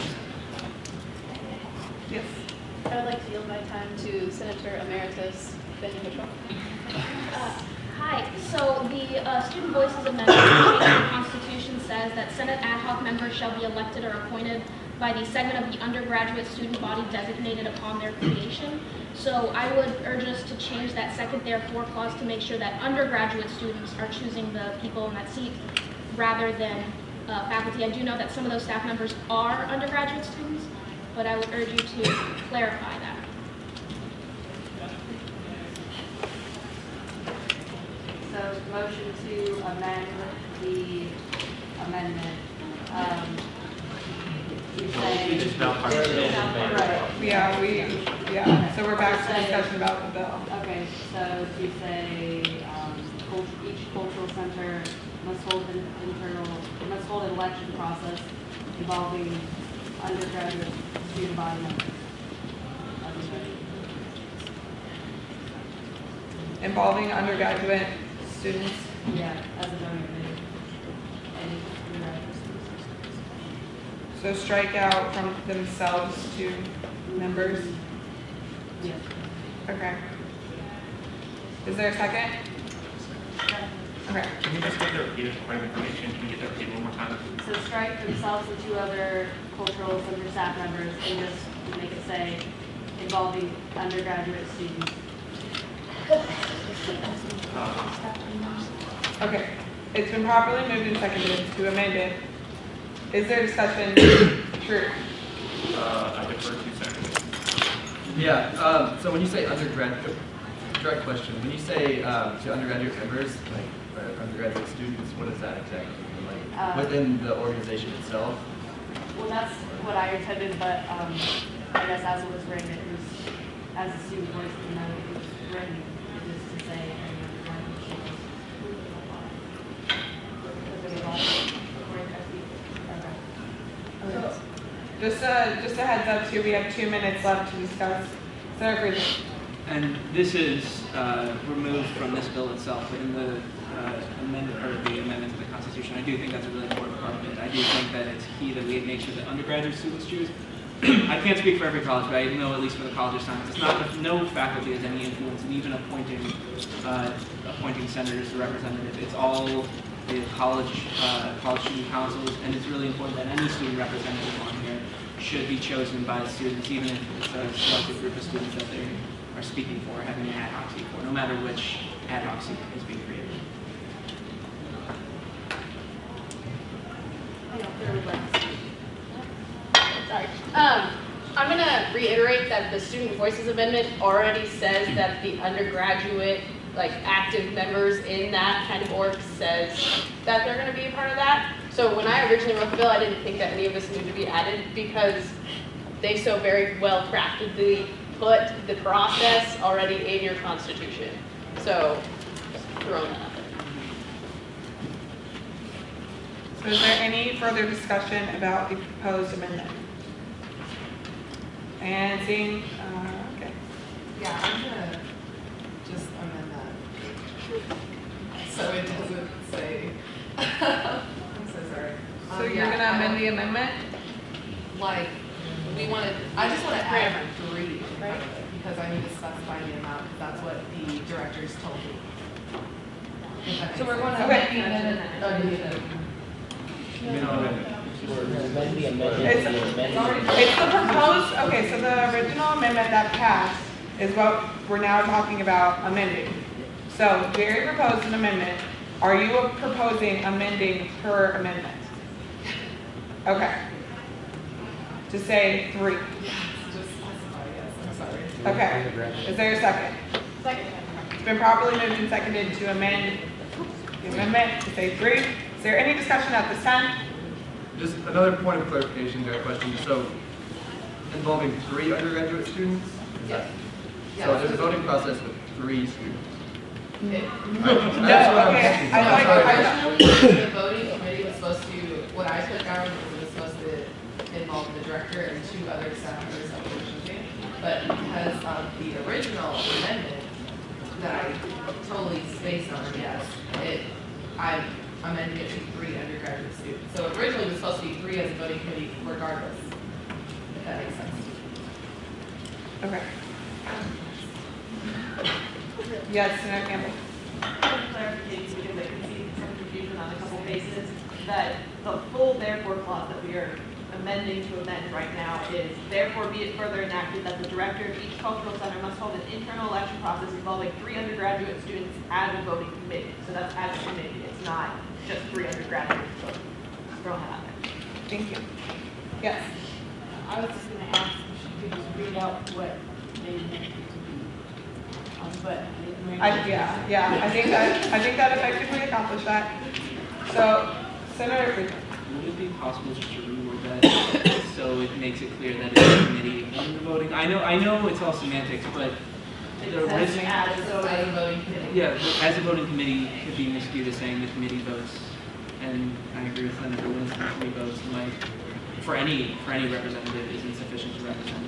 Yes. I would like to yield my time to Senator Emeritus Ben Mitchell. Hi. So the Student Voices Amendment to the Constitution says that Senate ad hoc members shall be elected or appointed by the segment of the undergraduate student body designated upon their creation. So I would urge us to change that second therefore clause to make sure that undergraduate students are choosing the people in that seat rather than faculty. I do know that some of those staff members are undergraduate students, but I would urge you to clarify that. So motion to amend the amendment. You say It's not part of it. Yeah, so we're back to discussion about the bill. Okay, so you say each cultural center must hold an election process involving undergraduate student body members. Involving undergraduate students? Yeah, as a voting committee. Any undergraduate students. So strike out from themselves to members? Yes. Okay. Is there a second? Okay. Can you just get the repeated point of information? Can you get that repeated one more time? So strike themselves and two other cultural center staff members and just make it say involving undergraduate students. Okay. It's been properly moved and seconded to amend it. Is there discussion? True. I defer to Senator. Yeah, so when you say undergraduate, direct question, when you say to undergraduate members, like undergraduate students, what is that exactly? Like within the organization itself? Well, that's what I intended, but I guess as it was written, it was, as a student voice, and then it was written, it was to say undergraduate students. Just a heads up too, we have 2 minutes left to discuss. Senator Friedman. And this is removed from this bill itself, but in the amendment to the Constitution, I do think that's a really important part of it. I do think that it's key that we make sure that undergraduate students choose. I can't speak for every college, but I know at least for the College of Science, it's not, no faculty has any influence in even appointing senators or representatives. It's all the college student councils, and it's really important that any student representative on here should be chosen by the students, even if it's a selected group of students that they are speaking for, having an ad hoc seat for, no matter which ad hoc seat is being created. Sorry. I'm going to reiterate that the Student Voices Amendment already says that the undergraduate, active members in that kind of org says that they're going to be a part of that. So when I originally wrote the bill, I didn't think that any of this needed to be added because they so very well craftedly put the process already in your Constitution. So, throwing that out there. So is there any further discussion about the proposed amendment? And seeing, okay. Yeah, I'm gonna so it doesn't say. I'm so sorry. So you're gonna amend the amendment? Like, I just want to add 3, right? Because I need to specify the amount, because that's what the directors told me. So we're going to Okay. amend the amendment. It's the proposed, okay, so the original amendment that passed is what we're now talking about amending. So Jerry proposed an amendment. Are you proposing amending her amendment? Okay. To say 3. Just specify, yes, I'm sorry. Okay. Is there a second? Second. It's been properly moved and seconded to amend the amendment to say 3. Is there any discussion at this time? Just another point of clarification to that question. So, involving 3 undergraduate students? Yes. So there's a voting process with 3 students. No, okay. Originally, the voting committee was supposed to, what I put down was supposed to involve the director and 2 other staff members of the team. But because of the original amendment that I totally spaced on, I'm amending it to 3 undergraduate students. So originally it was supposed to be 3 as a voting committee regardless, if that makes sense. Okay. Yes, Senator Campbell. Clarification, because I can see some confusion on a couple bases, that the full therefore clause that we are amending to amend right now is, therefore be it further enacted that the director of each cultural center must hold an internal election process involving 3 undergraduate students as a voting committee. So that's as a committee, it's not just 3 undergraduates. So just throwing that out there. Thank you. Yes. I was just gonna ask if she could just read out what they meant it to be. But I think that effectively accomplished that. So, Senator Friedman. Would it be possible just to reword that so it makes it clear that it's a committee in the voting? I know it's all semantics, but the original As a voting committee. yeah, as a voting committee could be miscued as saying the committee votes, and I agree with Senator Winston. The committee votes might, for any representative, is insufficient to represent.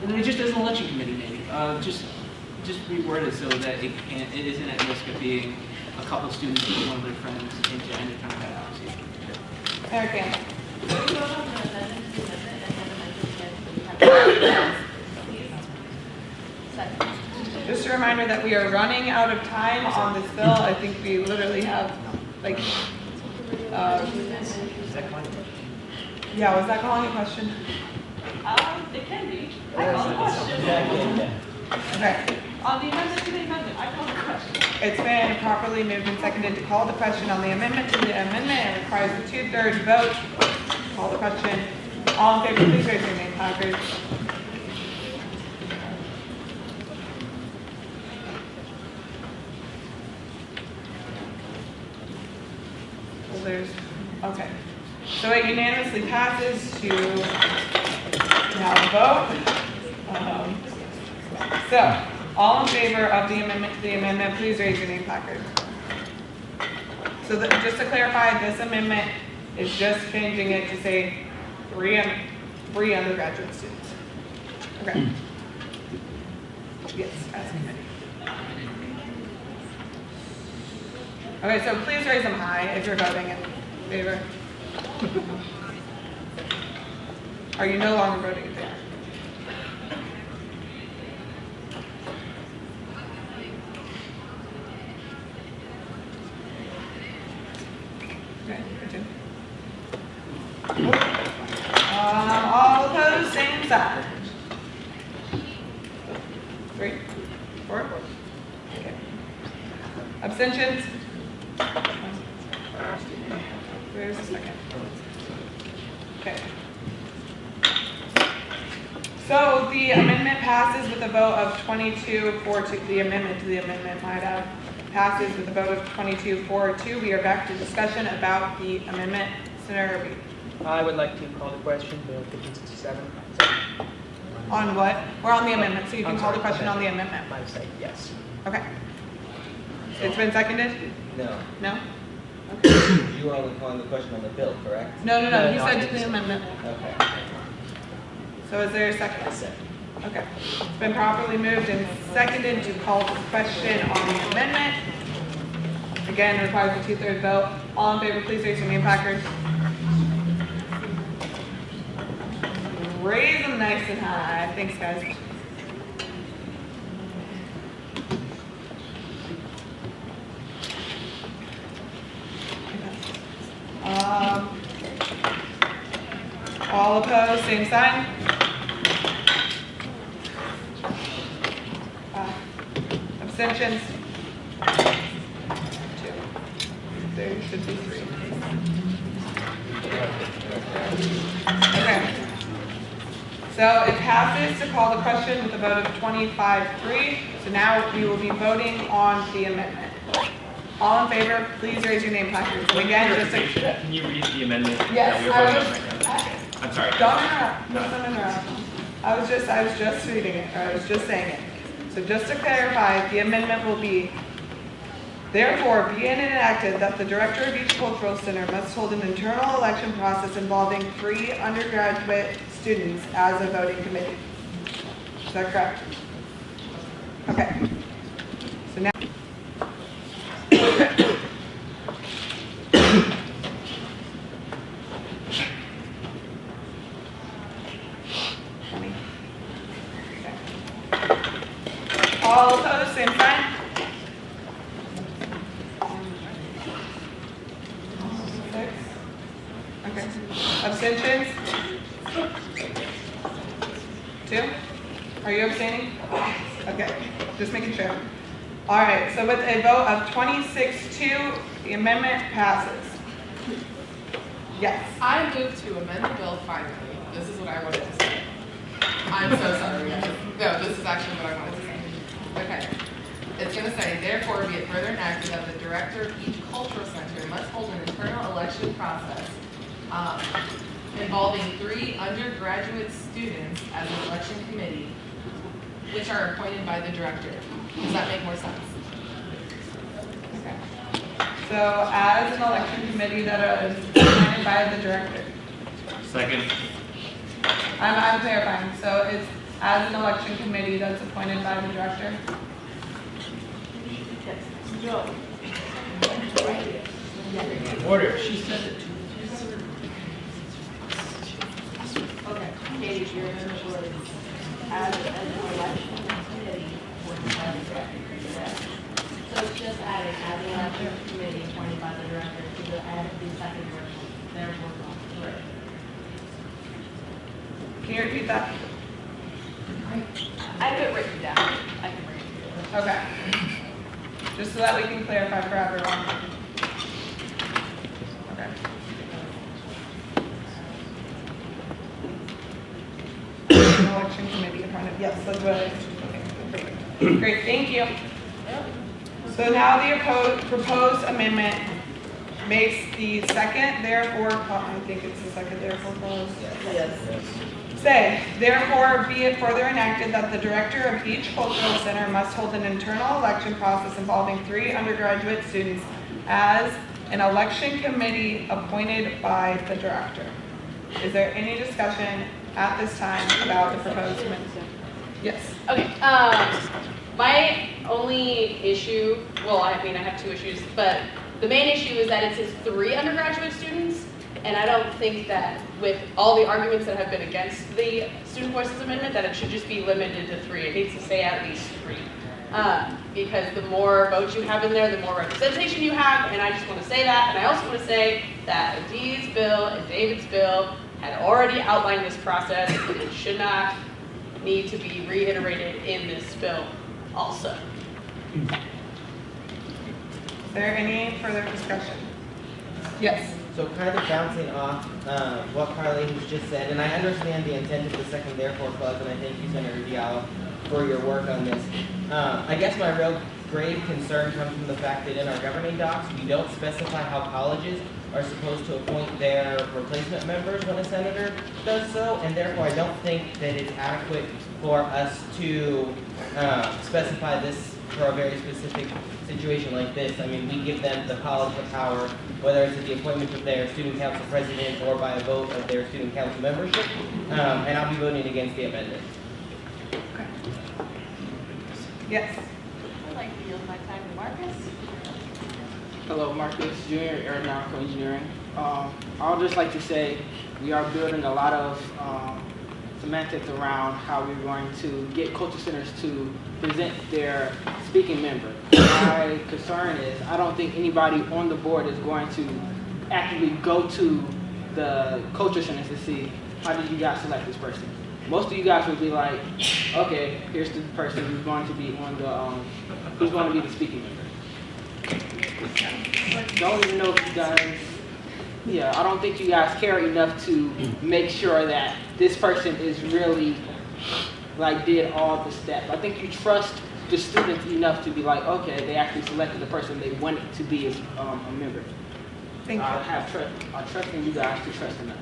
And it just as an election committee, maybe just reword it so that it isn't at risk of being a couple students with one of their friends into any kind of advocacy. Senator Campbell. Just a reminder that we are running out of time on this bill. I think we literally have like. Yeah, was that calling a question? It can be. I call the question. Okay. On the amendment to the amendment, I call the question. It's been properly moved and seconded to call the question on the amendment to the amendment. It requires a 2/3 vote. Call the question. All in favor, please raise your name, Packard. Well, there's, okay. So it unanimously passes to have a vote. So, all in favor of the amendment, please raise your name, Packard. So just to clarify, this amendment is just changing it to say 3 undergraduate students. Okay. Yes, as committee. Okay, so please raise them high if you're voting in favor. Are you no longer voting in favor? Okay, all opposed, same side. 3, 4. Okay. Abstentions? Where's the second? Okay. So the amendment passes with a vote of 22-4-2. The amendment to the amendment, might add, passes with a vote of 22-4-2. We are back to discussion about the amendment. Senator Reed. I would like to call the question, Bill 1567. On what? We're on the amendment, so you can I'm call the sorry, question on the amendment. My mistake, yes. Okay. It's been seconded? No. No? You are only calling the question on the bill, correct? No, he said to the amendment. Okay. So is there a second? Okay. It's been properly moved and seconded to call the question on the amendment. Again, requires a 2/3 vote. All in favor, please raise your name placards. Raise them nice and high. Thanks, guys. All opposed, same sign. Abstentions? 2. There should be 3. Okay. So it passes to call the question with a vote of 25-3. So now we will be voting on the amendment. All in favor, please raise your name placards. And again, just to... Can you read the amendment Yes, that we're voting on right now? I'm sorry. Don't interrupt. No, interrupt. I was just reading it, or I was just saying it. So just to clarify, the amendment will be, therefore, be it enacted that the director of each cultural center must hold an internal election process involving 3 undergraduate students as a voting committee. Is that correct? Okay. So now. All opposed, same sign. Okay. Abstentions? 2? Are you abstaining? Okay, just making sure. All right, so with a vote of 26-2, the amendment passes. Yes. I move to amend the bill finally. This is what I wanted to say. I'm so sorry. No, this is actually what I wanted to say. Okay. It's going to say, therefore, be it further enacted that the director of each cultural center must hold an internal election process involving 3 undergraduate students as an election committee, which are appointed by the director. Does that make more sense? Okay. So as an election committee that is appointed by the director. Second. I'm clarifying. So it's as an election committee that's appointed by the director? Yes. Order. She said it too. Okay, Katie, your amendment was as an election committee appointed by the director, correct? So it's just adding as an election committee appointed by the director to the end of the second version, therefore, correct. Can you repeat that? I have it written down. I can bring it to you. Okay. Just so that we can clarify for everyone. Okay. Election committee appointed. Yes, that's what it is. Okay, perfect. Great, thank you. So now the proposed amendment makes the second therefore clause, I think it's the second therefore clause. Yes. Say, therefore, be it further enacted that the director of each cultural center must hold an internal election process involving 3 undergraduate students as an election committee appointed by the director. Is there any discussion at this time about the proposed amendment? Yes. Okay, my only issue, well, I mean, I have 2 issues, but the main issue is that it says 3 undergraduate students, and I don't think that with all the arguments that have been against the Student Voices Amendment, that it should just be limited to 3. It needs to say at least 3. Because the more votes you have in there, the more representation you have, and I just want to say that. And I also want to say that Dee's bill and David's bill had already outlined this process, and it should not need to be reiterated in this bill also. Is there any further discussion? Yes. So kind of bouncing off what Carlene's just said, and I understand the intent of the second therefore clause, and I thank you, Senator Diallo, for your work on this. I guess my real grave concern comes from the fact that in our governing docs, we don't specify how colleges are supposed to appoint their replacement members when a senator does so, and therefore I don't think that it's adequate for us to specify this for a very specific situation like this. I mean, we give them the college the power, whether it's at the appointment of their student council president or by a vote of their student council membership, and I'll be voting against the amendment. Yes. I'd like to yield my time to Marcus. Hello, Marcus, Junior, Aeronautical Engineering. I would just like to say we are building a lot of semantics around how we're going to get culture centers to present their speaking member. My concern is I don't think anybody on the board is going to actively go to the culture centers to see how did you guys select this person. Most of you guys will be like, okay, here's the person who's going to be on the who's going to be the speaking member. Don't even know if you guys, I don't think you guys care enough to make sure that this person is really, like, did all the steps. I think you trust the students enough to be like, okay, they actually selected the person they wanted to be as a member. Thank you. I trust in you guys to trust enough.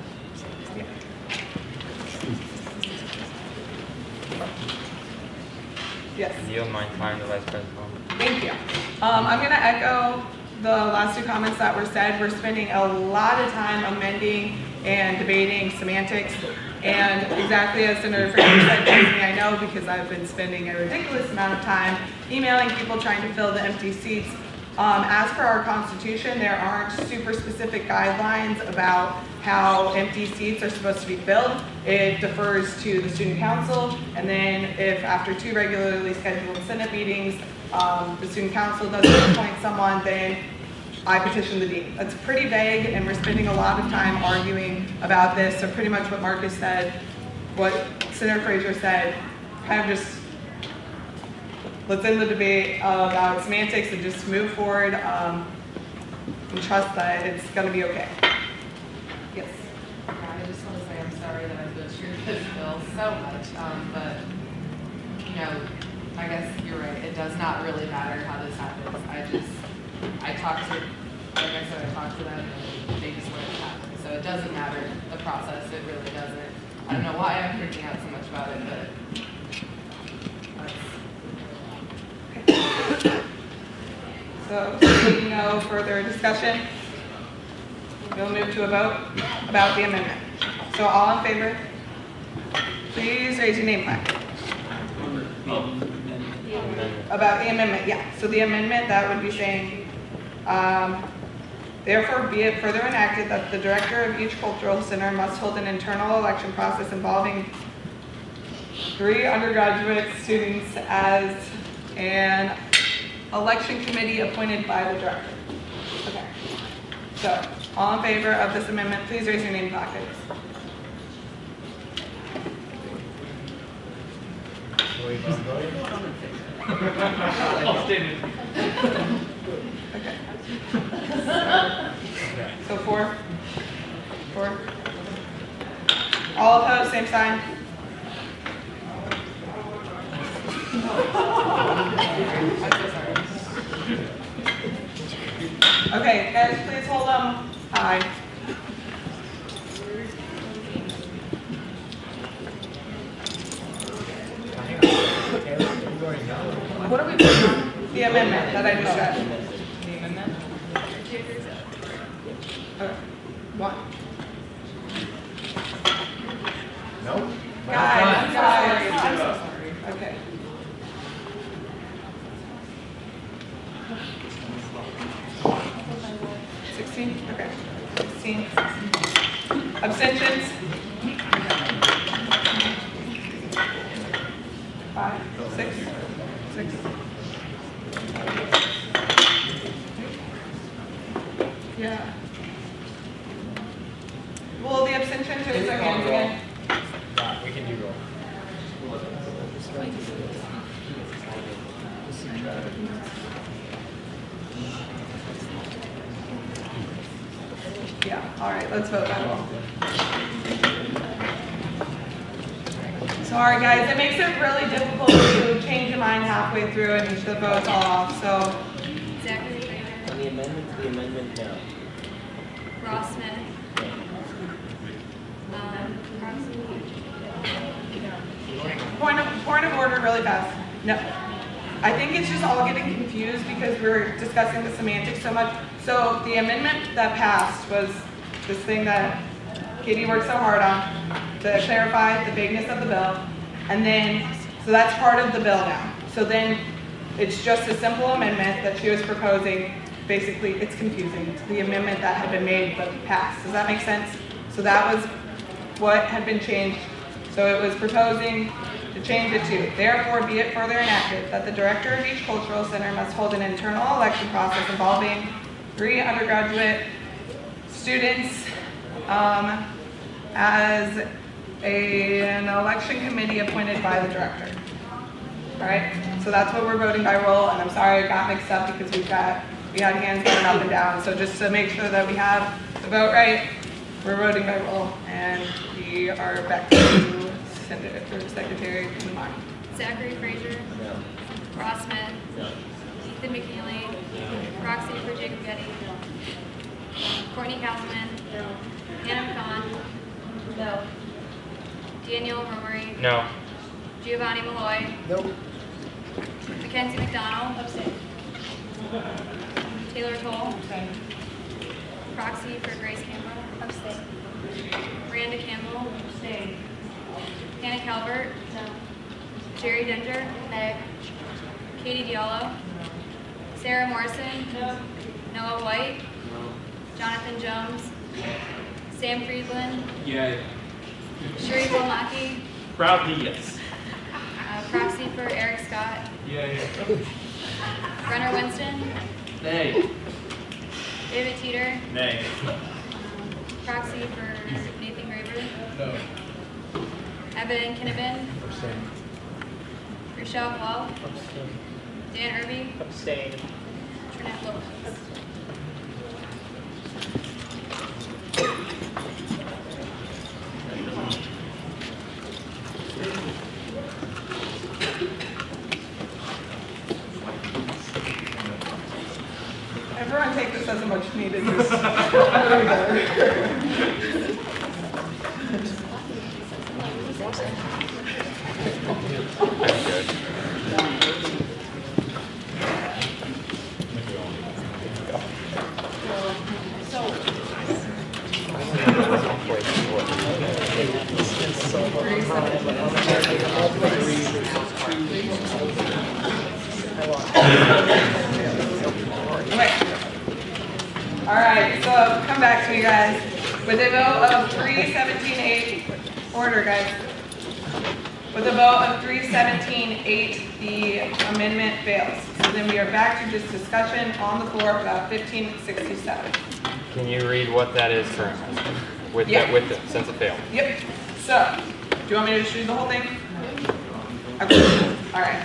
Yeah. Yes. Yield my time to Vice President. Thank you. I'm going to echo the last two comments that were said. We're spending a lot of time amending and debating semantics. And exactly as Senator Fraser said, trust me, I know, because I've been spending a ridiculous amount of time emailing people trying to fill the empty seats. As per our Constitution, there aren't super specific guidelines about how empty seats are supposed to be filled. It defers to the student council, and then if after 2 regularly scheduled Senate meetings, the student council doesn't appoint someone, then I petition the dean. That's pretty vague, and we're spending a lot of time arguing about this. So pretty much what Marcus said, what Senator Fraser said, kind of just let's end the debate about semantics and just move forward and trust that it's going to be okay. Yes. Yeah, I just want to say I'm sorry that I butchered this bill so much, but you know, I guess you're right. It does not really matter how this happens. I talked to, like I said, I talked to them and they just let it happen. So it doesn't matter the process. It really doesn't. I don't know why I'm freaking out so much about it, but. So, seeing no further discussion, we'll move to a vote about the amendment. So, all in favor, please raise your name flag. About the amendment, yeah. So the amendment, that would be saying, therefore be it further enacted that the director of each cultural center must hold an internal election process involving 3 undergraduate students as an election committee appointed by the director. Okay. So, all in favor of this amendment, please raise your name flag, please. Okay. So 4. All opposed, same sign. Okay, guys, please hold them high. What are we doing on? The amendment that I just read. The amendment? Okay. 1. No? Guys, I'm so sorry. Okay. Okay. 16. Abstentions? 5, 6. Yeah. Well, the abstention to a second again. Yeah, we can do roll. Yeah, all right, let's vote on roll. Sorry, guys, it makes it really difficult to change your mind halfway through and the vote's all off, so. On the amendment, no. Ross Smith. Point of order really fast. No. I think it's just all getting confused because we're discussing the semantics so much. So the amendment that passed was this thing that Katie worked so hard on to clarify the vagueness of the bill. And then, so that's part of the bill now. So then It's just a simple amendment that she was proposing. Basically, it's confusing. It's the amendment that had been made but passed. Does that make sense? So that was what had been changed. So it was proposing to change it to, therefore be it further enacted that the director of each cultural center must hold an internal election process involving 3 undergraduate students as an election committee appointed by the director. All right, so that's what we're voting by roll, and I'm sorry it got mixed up because we had hands going up and down. So just to make sure that we have the vote right, we're voting by roll, and we are back to Secretary Kumar. Zachary Frazier. No. Ross Smith. No. Ethan McNeely. Roxy for Jacob Getty. Courtney Castleman. Hannah Khan. No. Daniel Romery. No. Giovanni Malloy. Nope. Mackenzie McDonald. Abstain. Taylor Toll. Proxy for Grace Campbell. Abstain. Miranda Campbell. Abstain. Hannah Calvert. No. Jerry Dinger. Nay. Katie Diallo. Sarah Morrison. No. Noah White. Jonathan Jones. Sam Friedland. Yay. Sheree Wolmaki. Proudly yes. Proxy for Eric Scott. Yay. Brenner Winston. Nay. David Teeter. Nay. Proxy for Nathan Graver. No. Evan Kinnaman. Abstain. Rochelle Paul. Abstain. Dan Irby. Abstain. Trinette Lopez. Everyone take this as a much needed. All right, so come back to me, guys. With a vote of 317-8, order, guys. With a vote of 317-8, the amendment fails. So then we are back to just discussion on the floor about 1567. Can you read what that is currently? With Yeah. since it failed. Yep. So, do you want me to just read the whole thing? Okay. All right.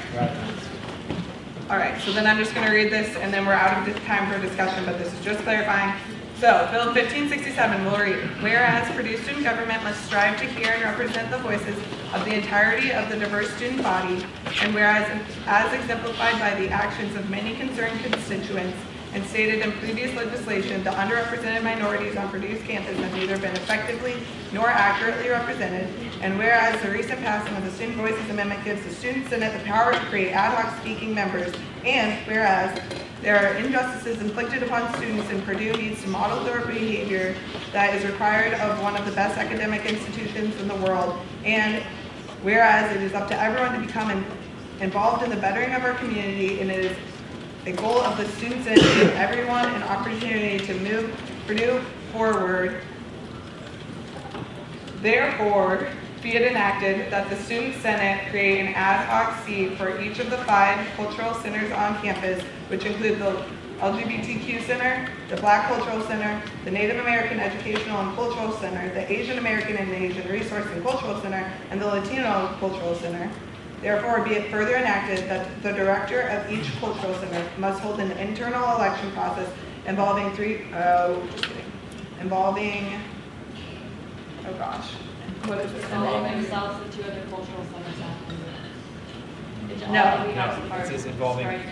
All right, so then I'm just going to read this, and then we're out of time for discussion, but this is just clarifying. So, Bill 1567 will read, whereas Purdue student government must strive to hear and represent the voices of the entirety of the diverse student body, and whereas, as exemplified by the actions of many concerned constituents, and stated in previous legislation, the underrepresented minorities on Purdue's campus have neither been effectively nor accurately represented, and whereas the recent passing of the Student Voices Amendment gives the Student Senate the power to create ad hoc speaking members, and whereas there are injustices inflicted upon students and Purdue needs to model their behavior that is required of one of the best academic institutions in the world, and whereas it is up to everyone to become involved in the bettering of our community, and it is a goal of the Student Senate to give everyone an opportunity to move Purdue forward. Therefore, be it enacted that the Student Senate create an ad hoc seat for each of the 5 cultural centers on campus, which include the LGBTQ Center, the Black Cultural Center, the Native American Educational and Cultural Center, the Asian American and Asian Resource and Cultural Center, and the Latino Cultural Center. Therefore, be it further enacted that the director of each cultural center must hold an internal election process involving oh gosh, what is it? Involving themselves and 2 other cultural centers after that. No, it says involving, it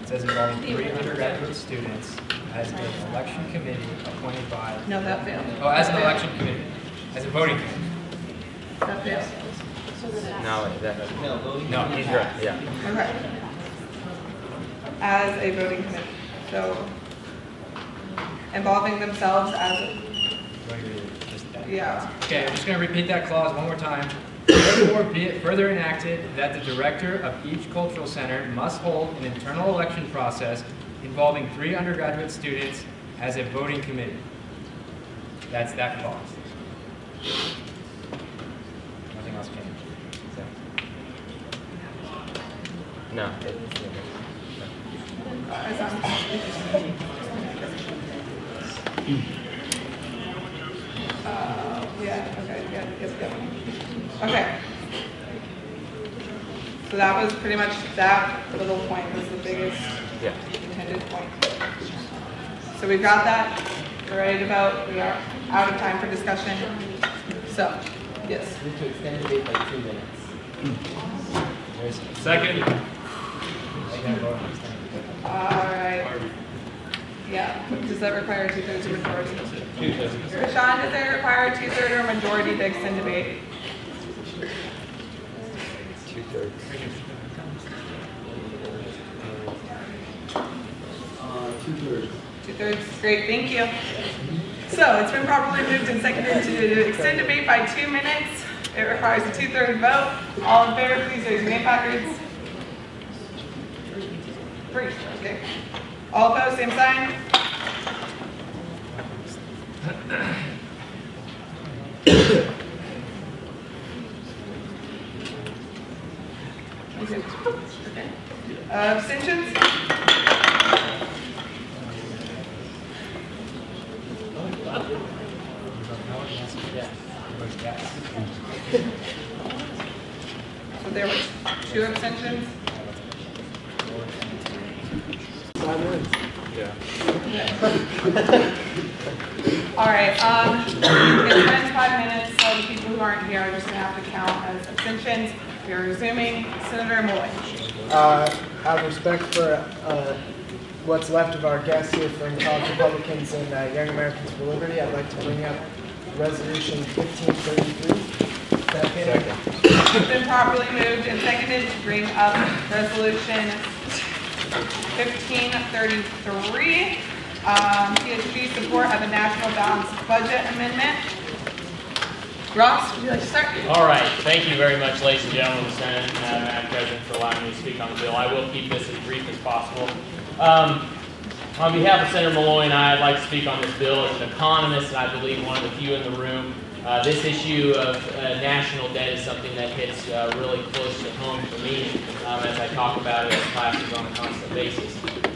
says involving 3 undergraduate students as an election committee appointed by. No, that failed. Oh, as an election committee, as a voting committee. That fails. No, no, he's right. Yeah. Okay. As a voting committee. So, involving themselves as, yeah. Okay, I'm just going to repeat that clause one more time. Therefore, be it further enacted that the director of each cultural center must hold an internal election process involving 3 undergraduate students as a voting committee. That's that clause. Nothing else changed. No. Okay. So that was pretty much, that little point was the biggest intended point. So we've got that. We're ready to vote. We are out of time for discussion. So, yes. We can extend the debate by 2 minutes. Second. All right. Yeah. Does that require a 2/3 majority? 2/3. Rashawn, does it require a 2/3 or majority to extend debate? 2/3. 2/3. 2/3. Great. Thank you. So it's been properly moved and seconded to extend debate by 2 minutes. It requires a 2/3 vote. All in favor, please raise your name placards. 3. Okay. All opposed, same sign. Okay. Abstentions? So there were 2 abstentions. Yeah. All right, it's been 5 minutes, so the people who aren't here are just gonna have to count as abstentions. We are resuming. Senator Moy. Out of respect for what's left of our guests here from College Republicans and Young Americans for Liberty, I'd like to bring up Resolution 1533. Second. It's been properly moved and seconded to bring up Resolution 1533, PHP support of a national balanced budget amendment. Ross, would you like to start? All right. Thank you very much, ladies and gentlemen of the Senate, Madam President, for allowing me to speak on the bill. I will keep this as brief as possible. On behalf of Senator Malloy and I'd like to speak on this bill as an economist, and I believe one of the few in the room. This issue of national debt is something that hits really close to home for me as I talk about it in classes on a constant basis.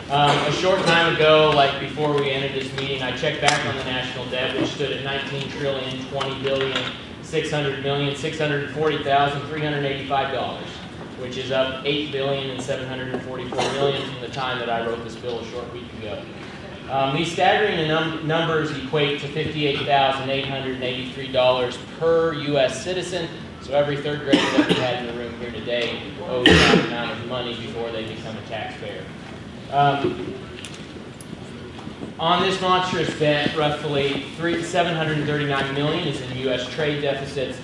A short time ago, like before we entered this meeting, I checked back on the national debt, which stood at $19,20,640,385, which is up $8,744,000,000 from the time that I wrote this bill a short week ago. These staggering numbers equate to $58,883 per U.S. citizen. So every third grader that we had in the room here today owes that amount of money before they become a taxpayer. On this monstrous debt, roughly $739 million is in U.S. trade deficits,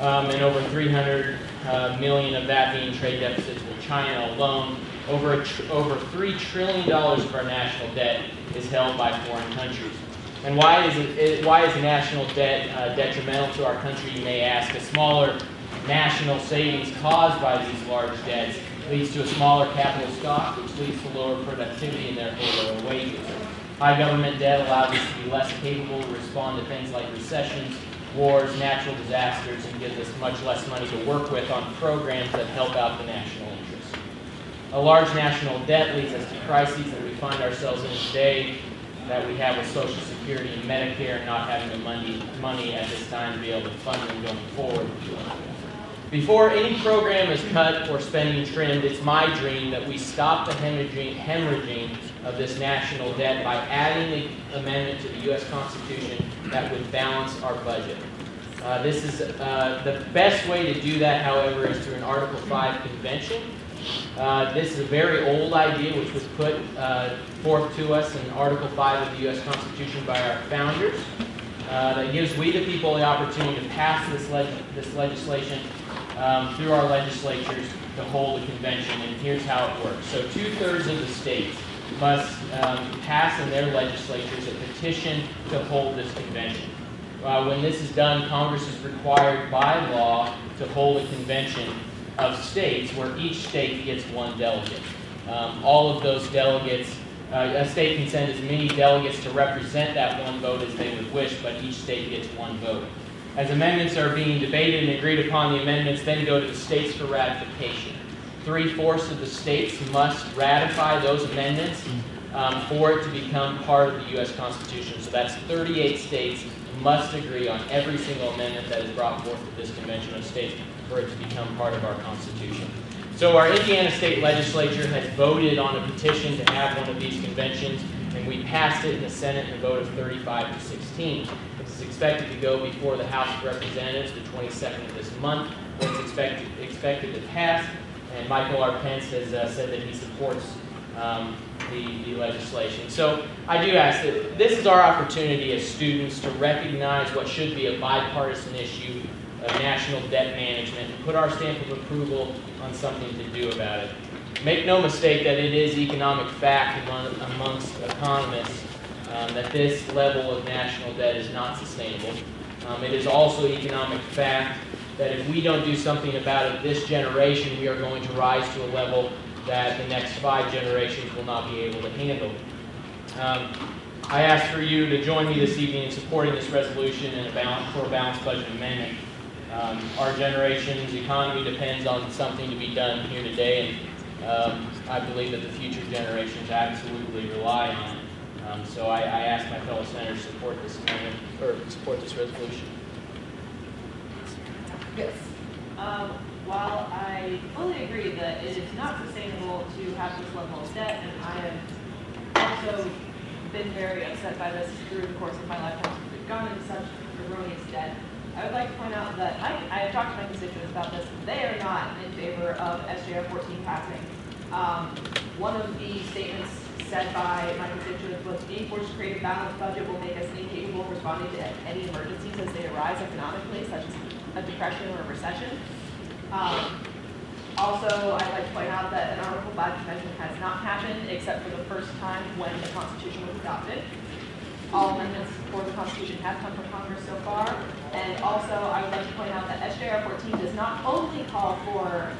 and over $300 million of that being trade deficits with China alone. Over $3 trillion of our national debt is held by foreign countries. And why is national debt detrimental to our country, you may ask? A smaller national savings caused by these large debts leads to a smaller capital stock, which leads to lower productivity and therefore lower wages. High government debt allows us to be less capable to respond to things like recessions, wars, natural disasters, and gives us much less money to work with on programs that help out the national interests. A large national debt leads us to crises that we find ourselves in today, that we have with Social Security and Medicare, not having the money at this time to be able to fund them going forward. Before any program is cut or spending trimmed, it's my dream that we stop the hemorrhaging of this national debt by adding the amendment to the U.S. Constitution that would balance our budget. The best way to do that, however, is through an Article 5 convention. This is a very old idea which was put forth to us in Article 5 of the U.S. Constitution by our founders. That gives we the people the opportunity to pass this legislation through our legislatures to hold a convention, and here's how it works. So 2/3 of the states must pass in their legislatures a petition to hold this convention. When this is done, Congress is required by law to hold a convention of states where each state gets one delegate. All of those delegates, a state can send as many delegates to represent that one vote as they would wish, but each state gets one vote. As amendments are being debated and agreed upon, the amendments then go to the states for ratification. 3/4 of the states must ratify those amendments for it to become part of the U.S. Constitution. So that's 38 states must agree on every single amendment that is brought forth at this Convention of States for it to become part of our Constitution. So our Indiana State Legislature has voted on a petition to have one of these conventions, and we passed it in the Senate in a vote of 35 to 16. It's expected to go before the House of Representatives the 22nd of this month, when it's expected to pass. And Michael R. Pence has said that he supports the legislation. So I do ask that this is our opportunity as students to recognize what should be a bipartisan issue of national debt management and put our stamp of approval on something to do about it. Make no mistake that it is economic fact amongst economists that this level of national debt is not sustainable. It is also economic fact that if we don't do something about it this generation, we are going to rise to a level that the next 5 generations will not be able to handle. I ask for you to join me this evening in supporting this resolution and for a balanced budget amendment. Our generation's economy depends on something to be done here today, and I believe that the future generations absolutely rely on it. So I ask my fellow senators to support this amendment, or support this resolution. Yes. While I fully agree that it is not sustainable to have this level of debt, and I have also been very upset by this through the course of my lifetime, we've gone into such erroneous debt, I would like to point out that I have talked to my constituents about this. They are not in favor of SJR 14 passing. One of the statements said by my constituents was, being forced to create a balanced budget will make us incapable of responding to any emergencies as they arise economically, such as a depression or a recession. Also, I'd like to point out that an Article 5 convention has not happened except for the first time when the Constitution was adopted. All amendments for the Constitution have come from Congress so far. And also, I would like to point out that SJR 14 does not only call for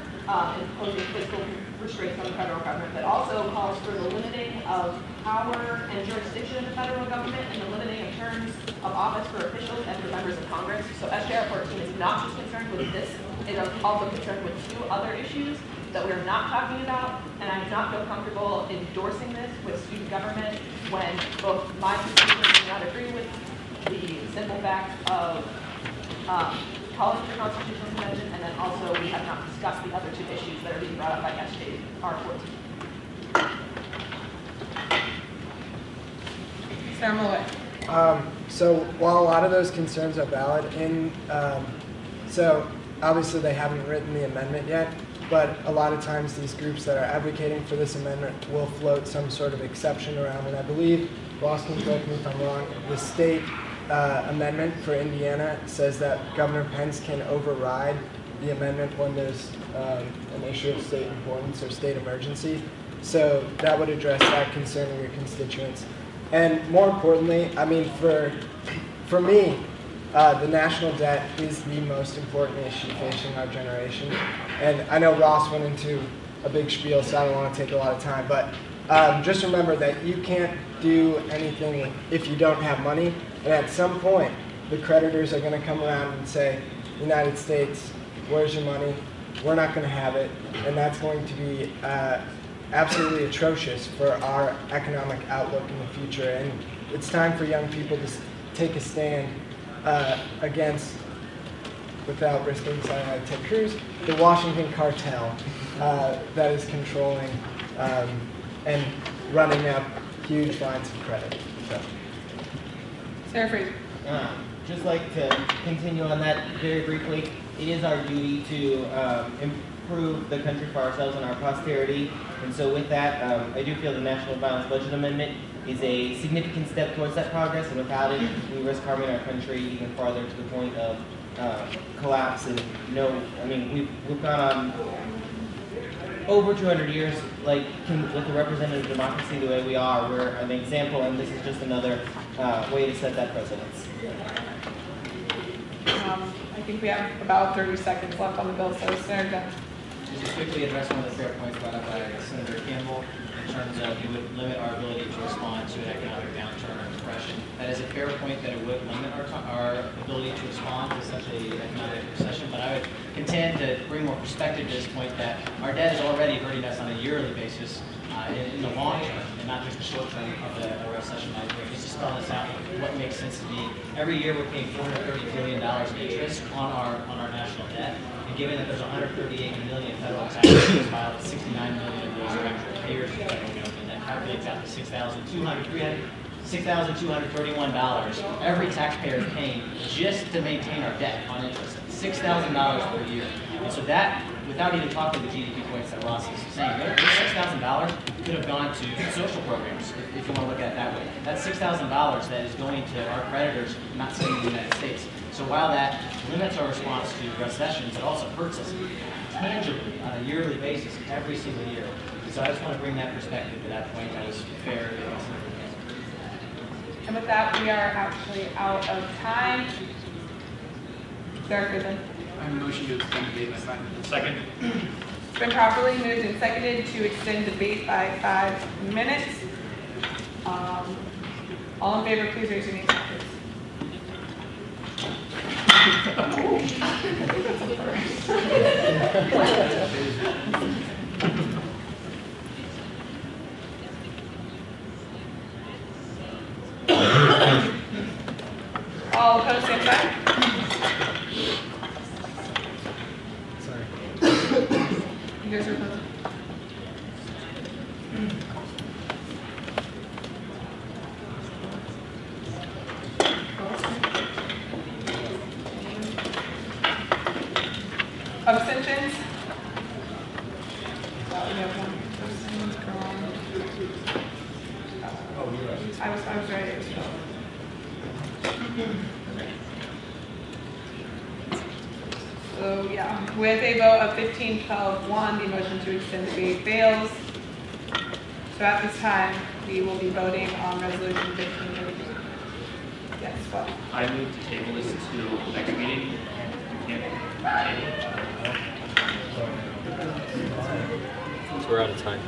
imposing fiscal restraints on the federal government, but also calls for the limiting of power and jurisdiction of the federal government and the limiting of terms of office for officials and for members of Congress. So SJR 14 is not just concerned with this, it is also concerned with 2 other issues that we're not talking about, and I do not feel comfortable endorsing this with student government when both my constituents do not agree with the simple fact of calling for constitutional convention, and then also we have not discussed the other 2 issues that are being brought up by SJR 14. Sarah Malloy. So while a lot of those concerns are valid, so obviously they haven't written the amendment yet, but a lot of times these groups that are advocating for this amendment will float some sort of exception around, and I believe, Ross can correct me if I'm wrong, the state amendment for Indiana says that Governor Pence can override the amendment when there's an issue of state importance or state emergency. So that would address that concern of your constituents. And more importantly, I mean, for me, the national debt is the most important issue facing our generation. And I know Ross went into a big spiel, so I don't want to take a lot of time, but just remember that you can't do anything if you don't have money. And at some point, the creditors are going to come around and say, United States, where's your money? We're not going to have it. And that's going to be absolutely atrocious for our economic outlook in the future. And it's time for young people to take a stand against, without risking sounding like Ted Cruz, the Washington cartel that is controlling and running up huge lines of credit. So. Sarah Fraser. Just like to continue on that very briefly, it is our duty to improve the country for ourselves and our posterity. And so with that, I do feel the National Balanced Budget Amendment is a significant step towards that progress, and without it, we risk harming our country even farther to the point of collapse. And I mean, we've gone on over 200 years, like with the representative democracy the way we are, we're an example, and this is just another way to set that precedence. I think we have about 30 seconds left on the bill, so Senator Dunn. Just to quickly address one of the fair points brought up by Senator Campbell in terms of it would limit our ability to respond to an economic downturn or depression. That is a fair point that it would limit our ability to respond to such an economic recession, but I would contend to bring more perspective to this point that our debt is already hurting us on a yearly basis in the long term and not just the short term of a recession. It's just spelling this out what makes sense to me. Every year we're paying $430 billion in interest on our national debt. And given that there's 138 million federal taxpayers filed, 69 million of those are actual payers of the federal government, that calculates out to $6,231 every taxpayer is paying just to maintain our debt on interest. $6,000 per year. And so that, without even talking the GDP points that Ross is saying, those $6,000 could have gone to social programs, if you want to look at it that way. That's $6,000 that is going to our creditors, not sitting in the United States. So while that limits our response to recessions, it also hurts us tangibly on a yearly basis every single year. So I just want to bring that perspective to that point. That was fair. And with that, we are actually out of time. Senator Goodman. I motion to extend debate by 5 minutes. Second. It's been properly moved and seconded to extend debate by 5 minutes. All in favor, please raise your hand. All opposed, same sign. Sorry. You guys are opposed. Abstentions? We have one. Abstentions gone. I was right. It was 12. So yeah, with a vote of 15-12-1, the motion to extend debate fails. So at this time, we will be voting on resolution 1533. Yes, what? I move to table this to the next meeting. So we're out of time.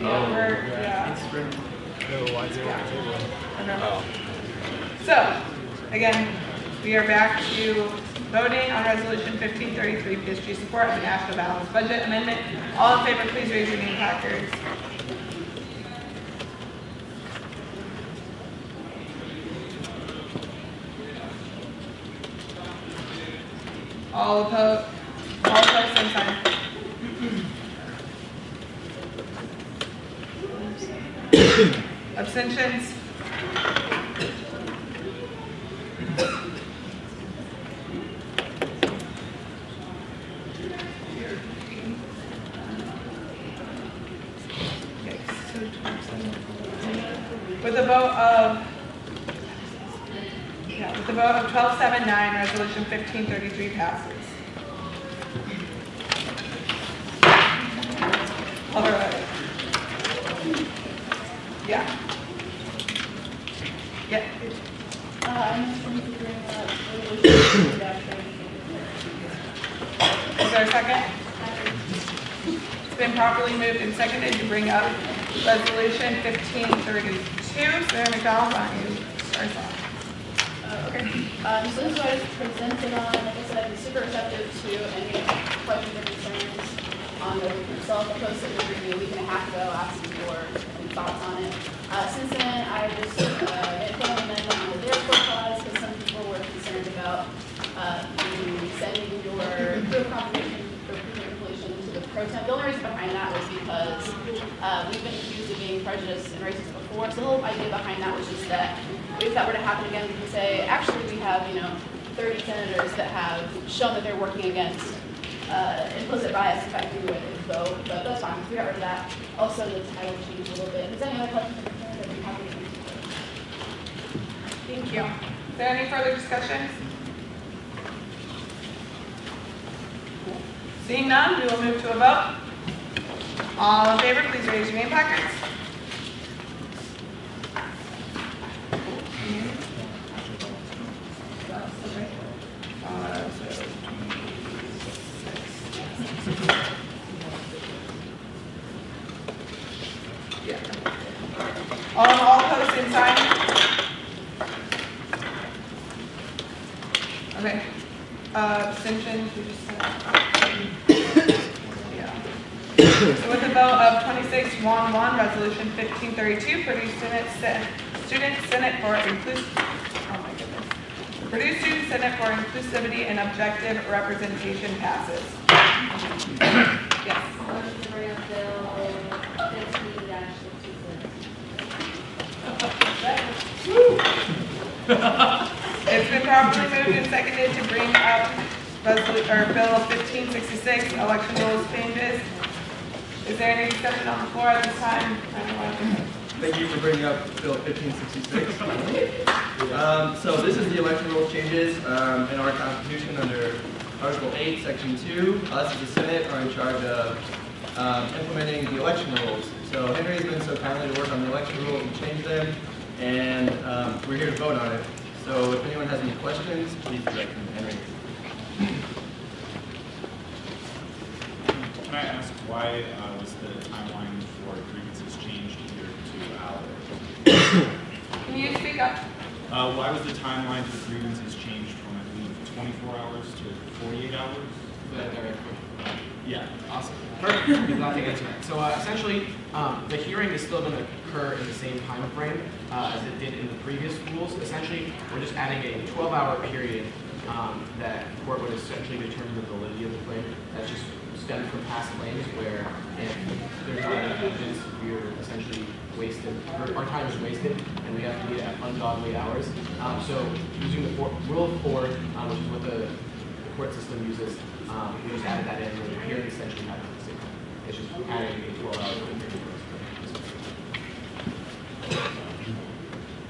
Yeah. No, why is there a table? Oh. So, again, we are back to voting on resolution 1533, PSG support of the national balanced budget amendment. All in favor, please raise your name placards. All opposed, same sign. Abstentions? With a vote of 12-7-9, resolution 1533 passes. Other vote. Yeah. Yeah. I'm going to bring up resolution Is there a second? It's been properly moved and seconded to bring up resolution 1532. Senator McDonald, why don't you start us off? Okay. So this is what I was presented on. Like I said, I'd be super receptive to any questions or concerns on the week itself. I posted the review a week and a half ago asking for any thoughts on it. Since then, I just made an amendment on the therefore clause because some people were concerned about sending your group compensation for completion to the pro temp. The only reason behind that was because we've been accused of being prejudiced and racist before. So the whole idea behind that was just that if that were to happen again, we can say, actually, we have 30 senators that have shown that they're working against implicit bias affecting the way they vote. But that's fine. We got rid of that. Also, the title changed a little bit. If there's any other questions, I'd be happy to answer. Thank you. Is there any further discussion? Seeing none, we will move to a vote. All in favor, please raise your name placards. All opposed, same sign. Okay. Abstentions, we just said. Yeah. So with a vote of 26-1-1, resolution 1532, Purdue Student Senate for Purdue Student Senate for Inclusivity and Objective Representation passes. Yes. Motion to bring up bill 15-66. It's been properly moved and seconded to bring up Bill 1566, election rules changes. Is there any discussion on the floor at this time? Thank you for bringing up Bill 1566. So this is the election rules changes in our Constitution under Article 8, Section 2. Us as the Senate are in charge of implementing the election rules. So Henry has been so kindly to work on the election rules and change them, and we're here to vote on it. So if anyone has any questions, please direct them to Henry. Can I ask why was the timeline for grievances changed here to hours? Can you speak up? Why was the timeline for grievances changed from, I believe, 24 hours to 48 hours? Yeah, awesome. Perfect. I'd be glad to answer that. So essentially, the hearing is still going to occur in the same time frame as it did in the previous rules. Essentially, we're just adding a 12-hour period that the court would essentially determine the validity of the claim. That's just stemmed from past claims where if there's not enough evidence, we're essentially wasted, our time is wasted, and we have to be at ungodly hours. So using the rule of 4, which is what the court system uses, we just added that in, and the hearing essentially happens at the same time. It's just adding a 12-hour period.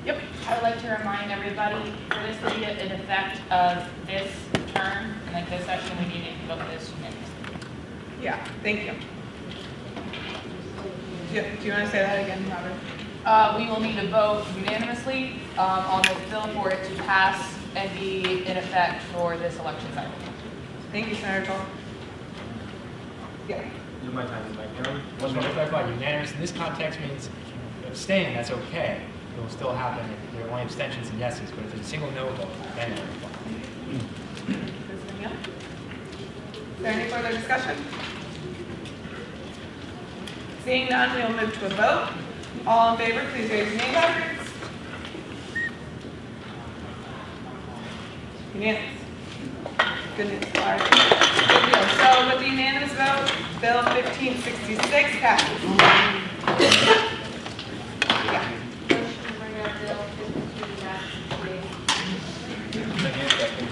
Yep. I would like to remind everybody for this to be in effect of this term and like this session, we need to vote this unanimously. Yeah, thank you. Do you want to say that again, Robert? We will need to vote unanimously on this bill for it to pass and be in effect for this election cycle. Thank you, Senator Toll. Yeah. My time is back down. Just want to clarify, unanimous in this context means abstain, that's okay. It will still happen if there are only abstentions and yeses, but if it's a single no vote, then it will fall. Is there any further discussion? Seeing none, we'll move to a vote. All in favor, please raise your name placards. Unanimous. Good news. All right. Good deal. So with the unanimous vote, Bill 1566 passes. Yeah. Motion to bring up bill 15-68.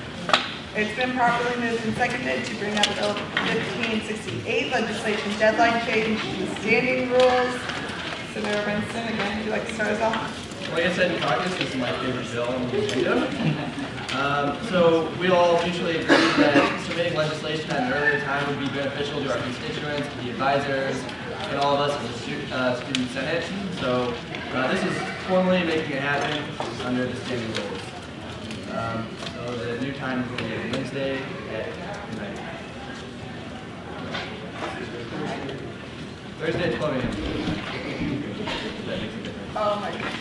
It's been properly moved and seconded to bring up Bill 1568, legislation deadline change to standing rules. Senator Winston, again, would you like to start us off? Like I said in caucus, this is my favorite bill on the agenda. So we all mutually agree that submitting legislation at an earlier time would be beneficial to our constituents, the advisors, and all of us as a student senate. So this is formally making it happen under the standing rules. So the new time is going to be Wednesday at midnight. Thursday at 12 a.m. That makes a difference. Oh my God.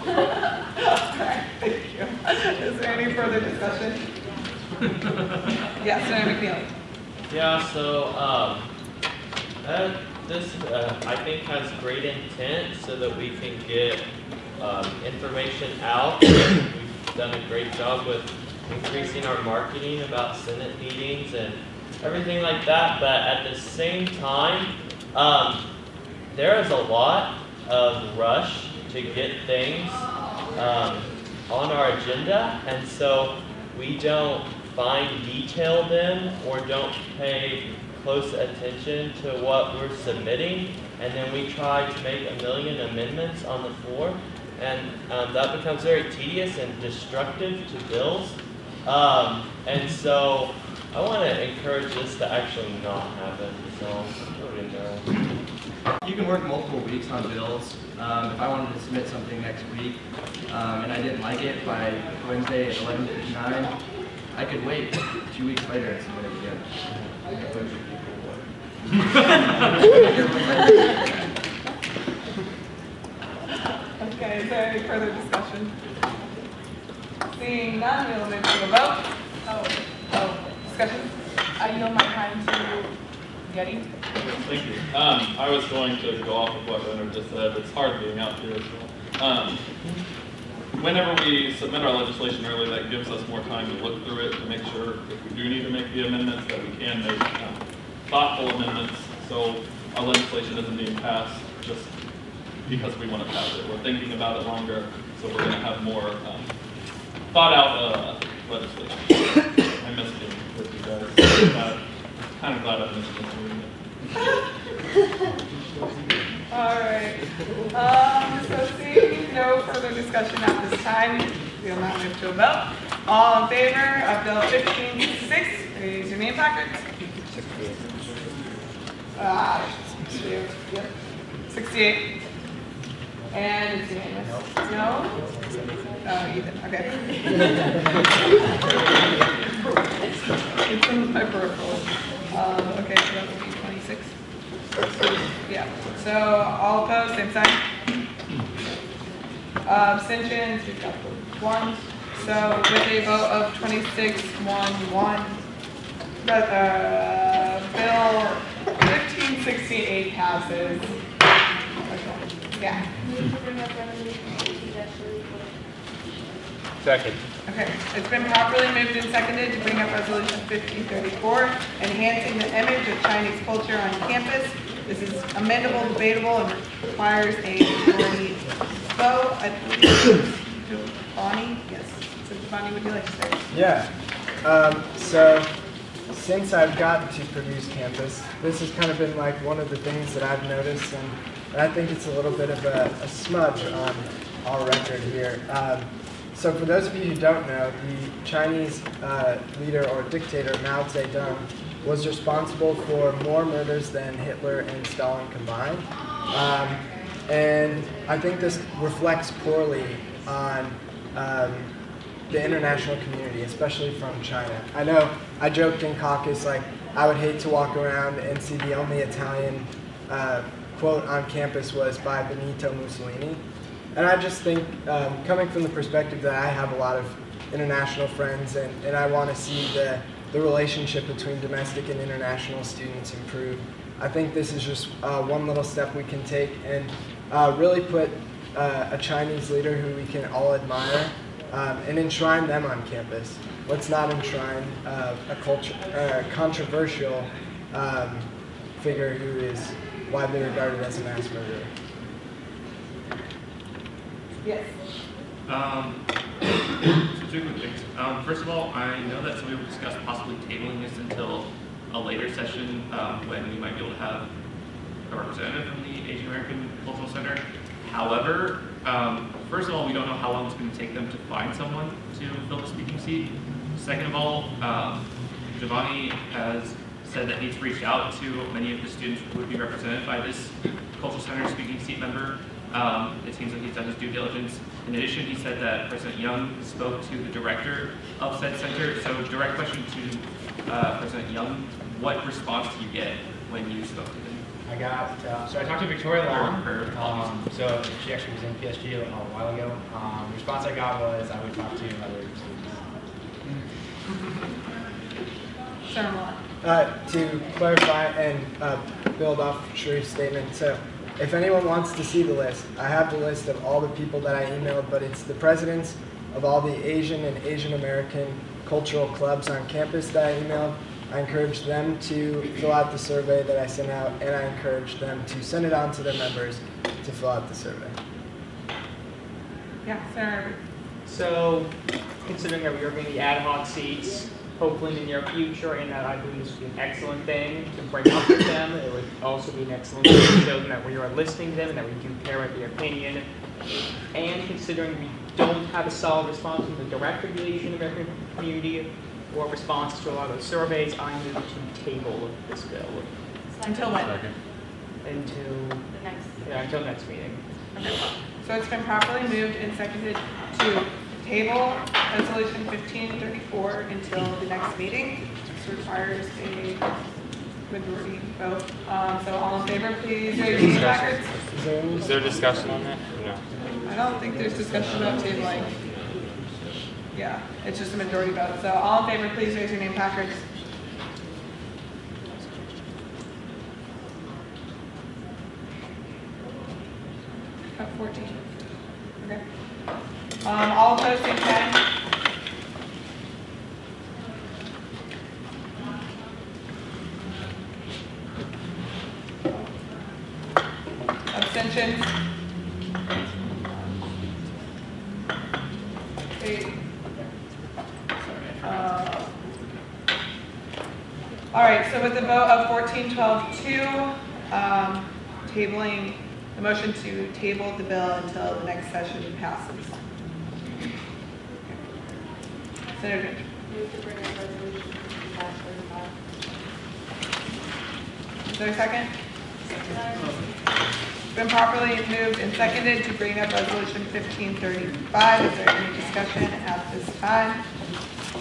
Alright, thank you. Is there any further discussion? Yes, Senator McNeely. Yeah, so this I think has great intent so that we can get information out. We've done a great job with increasing our marketing about Senate meetings and everything like that, but at the same time, there is a lot of rush to get things on our agenda, and so we don't fine detail them or don't pay close attention to what we're submitting, and then we try to make a million amendments on the floor, and that becomes very tedious and destructive to bills. And so I want to encourage this to actually not happen. So vote in there. You can work multiple weeks on bills. If I wanted to submit something next week and I didn't like it by Wednesday at 11:59, I could wait 2 weeks later and submit it again. Okay, is there any further discussion? Seeing none, we'll move to a vote. Discussion? I yield my time to Getty. Thank you. I was going to go off of what Leonard just said. It's hard being out here. Whenever we submit our legislation early, that gives us more time to look through it to make sure if we do need to make the amendments that we can make thoughtful amendments so our legislation isn't being passed just because we want to pass it. We're thinking about it longer, so we're going to have more thought out legislation. I missed it with you guys. Kind of glad I missed this meeting. All right. So seeing no further discussion at this time, we will now move to a vote. All in favor of Bill 1566, raise your name placards. 68. And it's unanimous. No? Oh, Ethan. Okay. It's in my peripheral. Okay, so that would be 26. Yeah. So all opposed, same sign. Abstentions, we've got the ones. So with a vote of 26-1-1, Bill 1568 passes. Okay. Yeah. Second. Okay, it's been properly moved and seconded to bring up resolution 1534, enhancing the image of Chinese culture on campus. This is amendable, debatable, and requires a majority vote. I believe Bonnie, yes. So Bonnie, would you like to start? Yeah. So since I've gotten to Purdue's campus, this has kind of been like one of the things that I've noticed, and I think it's a little bit of a smudge on our record here. So for those of you who don't know, the Chinese leader or dictator Mao Zedong was responsible for more murders than Hitler and Stalin combined. And I think this reflects poorly on the international community, especially from China. I know I joked in caucus, like, I would hate to walk around and see the only Italian quote on campus was by Benito Mussolini. And I just think, coming from the perspective that I have a lot of international friends and I want to see the relationship between domestic and international students improve, I think this is just one little step we can take and really put a Chinese leader who we can all admire and enshrine them on campus. Let's not enshrine a controversial figure who is widely regarded as a mass murderer. Yes. Two quick things. First of all, I know that some people discussed possibly tabling this until a later session when we might be able to have a representative from the Asian American Cultural Center. However, first of all, we don't know how long it's going to take them to find someone to fill the speaking seat. Second of all, Giovanni has said that he's reached out to many of the students who would be represented by this Cultural Center speaking seat member. It seems like he's done his due diligence. In addition, he said that President Young spoke to the director of said center. So direct question to President Young, what response did you get when you spoke to him? I got, so I talked to Victoria Long, so she actually was in PSG a while ago. The response I got was I would talk to other students. To clarify and build off Sharif's statement, so if anyone wants to see the list, I have the list of all the people that I emailed, but it's the presidents of all the Asian and Asian American cultural clubs on campus that I emailed. I encouraged them to fill out the survey that I sent out, and I encouraged them to send it on to their members to fill out the survey. Yeah, Senator. So, considering that we are going to be ad hoc seats, hopefully in the near future, and I believe this would be an excellent thing to bring up with them. It would also be an excellent thing to show them that we are listening to them and that we do care about their opinion. And considering we don't have a solid response from the director of the Asian American community or responses to a lot of those surveys, I move to table this bill. Until when? until next meeting. Okay. So it's been properly moved and seconded to table resolution 1534 until the next meeting. This requires a majority vote. So all in favor, please raise your hand. Is there discussion on that? No. I don't think there's discussion about tabling. Yeah, it's just a majority vote. So all in favor, please raise your name placards. At 14. Okay. All opposed, same sign. Abstentions? 8. All right, so with the vote of 14-12-2, tabling, the motion to table the bill until the next session passes. Senator Dinch. Move to bring up resolution 15-35. Is there a second? It's been properly moved and seconded to bring up resolution 1535. Is there any discussion at this time?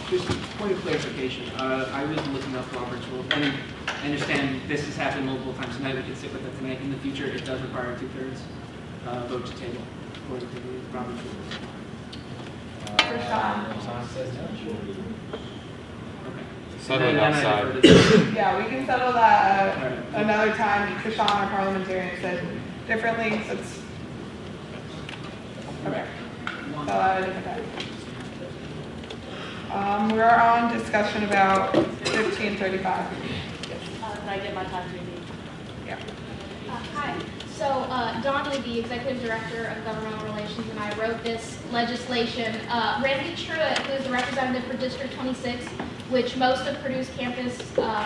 Just a point of clarification. I was looking up Robert's rule, and I understand this has happened multiple times tonight. We can stick with that tonight. In the future, it does require a 2/3 vote to table, according to the Robert's rules. Sean says no. Okay. Settle it outside. Yeah, we can settle that another time. Krishan, our parliamentarian, said differently. So it's okay. So at a different time. We're on discussion about 1535. Can I get my time to read? Yeah. Hi. So Donnie, the Executive Director of Governmental Relations, and I wrote this legislation. Randy Truitt, who is the representative for District 26, which most of Purdue's campus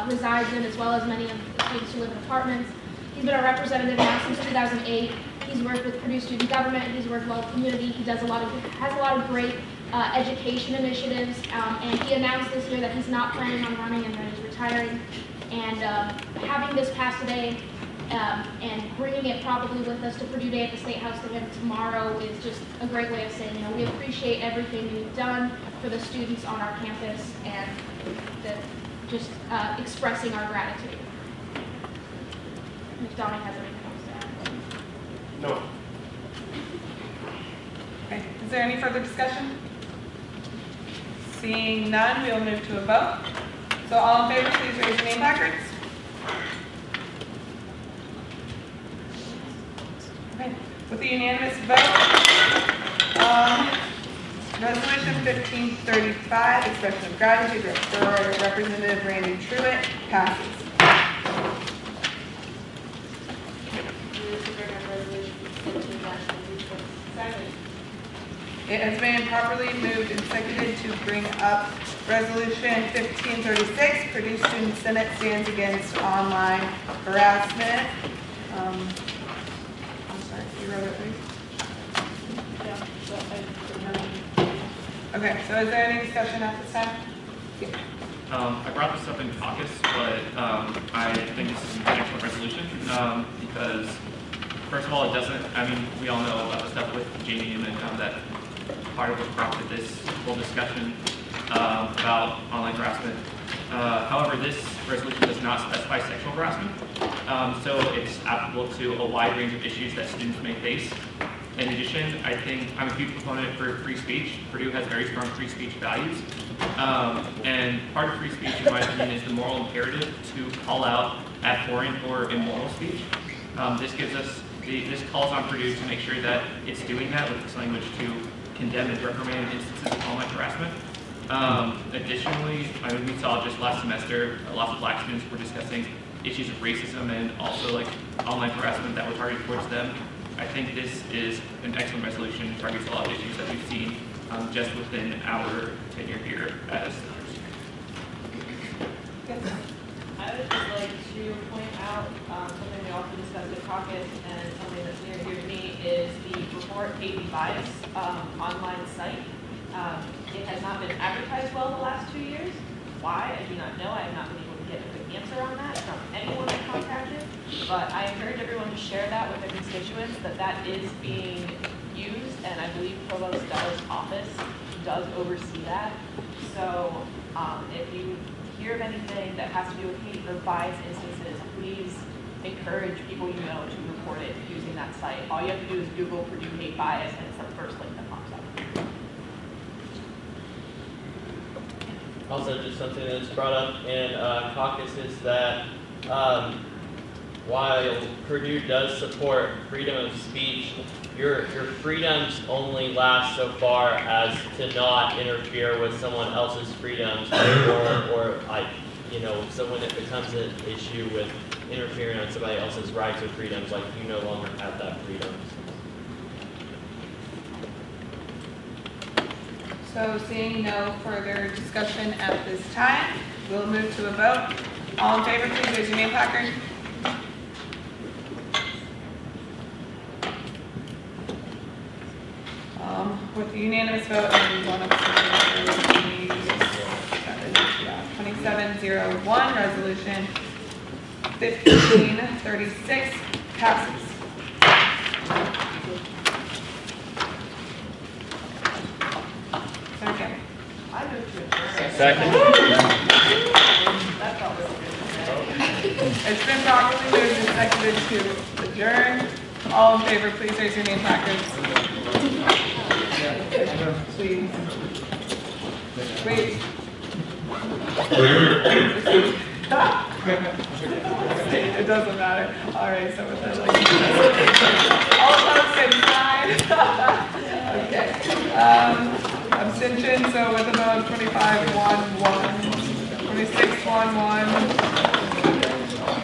resides in, as well as many of the students who live in apartments. He's been a representative now since 2008. He's worked with Purdue student government. He's worked well with community. He has a lot of great education initiatives, and he announced this year that he's not planning on running and that he's retiring. And having this passed today and bringing it probably with us to Purdue Day at the State House to him tomorrow is just a great way of saying, we appreciate everything you've done for the students on our campus and just expressing our gratitude. If Donnie has anything else to add. No. Okay. Is there any further discussion? Seeing none, we will move to a vote. So all in favor, please raise your name placards. Okay. With the unanimous vote, resolution 1535, expression of gratitude for Representative Randy Truitt, passes. Move to bring up resolution 15-36. Second. It has been properly moved and seconded to bring up resolution 1536, Purdue Student Senate stands against online harassment. I'm sorry, you wrote it, please? Okay, so is there any discussion at this time? I brought this up in caucus, but I think this is an excellent resolution because, first of all, it doesn't, we all know about the stuff with Jamie and that part of what prompted this whole discussion about online harassment. However, this resolution does not specify sexual harassment, so it's applicable to a wide range of issues that students may face. In addition, I think I'm a huge proponent for free speech. Purdue has very strong free speech values. And part of free speech, in my opinion, is the moral imperative to call out abhorrent or immoral speech. This gives us, this calls on Purdue to make sure that it's doing that with this language to condemn and reprimand instances of online harassment. Additionally, we saw just last semester, lots of Black students were discussing issues of racism and also like online harassment that were targeted towards them. I think this is an excellent resolution. It targets a lot of issues that we've seen just within our tenure here as I would just like to point out something we often discuss at caucus and something that's near and dear to me is the Report 80 Bias online site. It has not been advertised well the last 2 years. Why? I do not know. I have not been able to get a good answer on that from anyone I contacted, but I encourage everyone to share that with their constituents, that that is being used, and I believe Provost Steller's office does oversee that. So if you hear of anything that has to do with hate or bias instances, please encourage people you know to report it using that site. All you have to do is Google Purdue hate bias, and it's the first link that pops up. Also, just something that's brought up in caucus is that while Purdue does support freedom of speech, your freedoms only last so far as to not interfere with someone else's freedoms, or so when it becomes an issue with interfering on somebody else's rights or freedoms, like you no longer have that freedom. So seeing no further discussion at this time, we'll move to a vote. All in favor, please raise your name placard. With the unanimous vote and one abstention, 2701, resolution 1536 passes. Second. I move to adjourn. Second. That felt really good. It's been properly moved and seconded to adjourn. All in favor, please raise your name placards. Please. Wait. It doesn't matter. All right, so with that, all opposed, same sign. Okay. Abstention, so with a vote of 25-1-1, 26-1-1.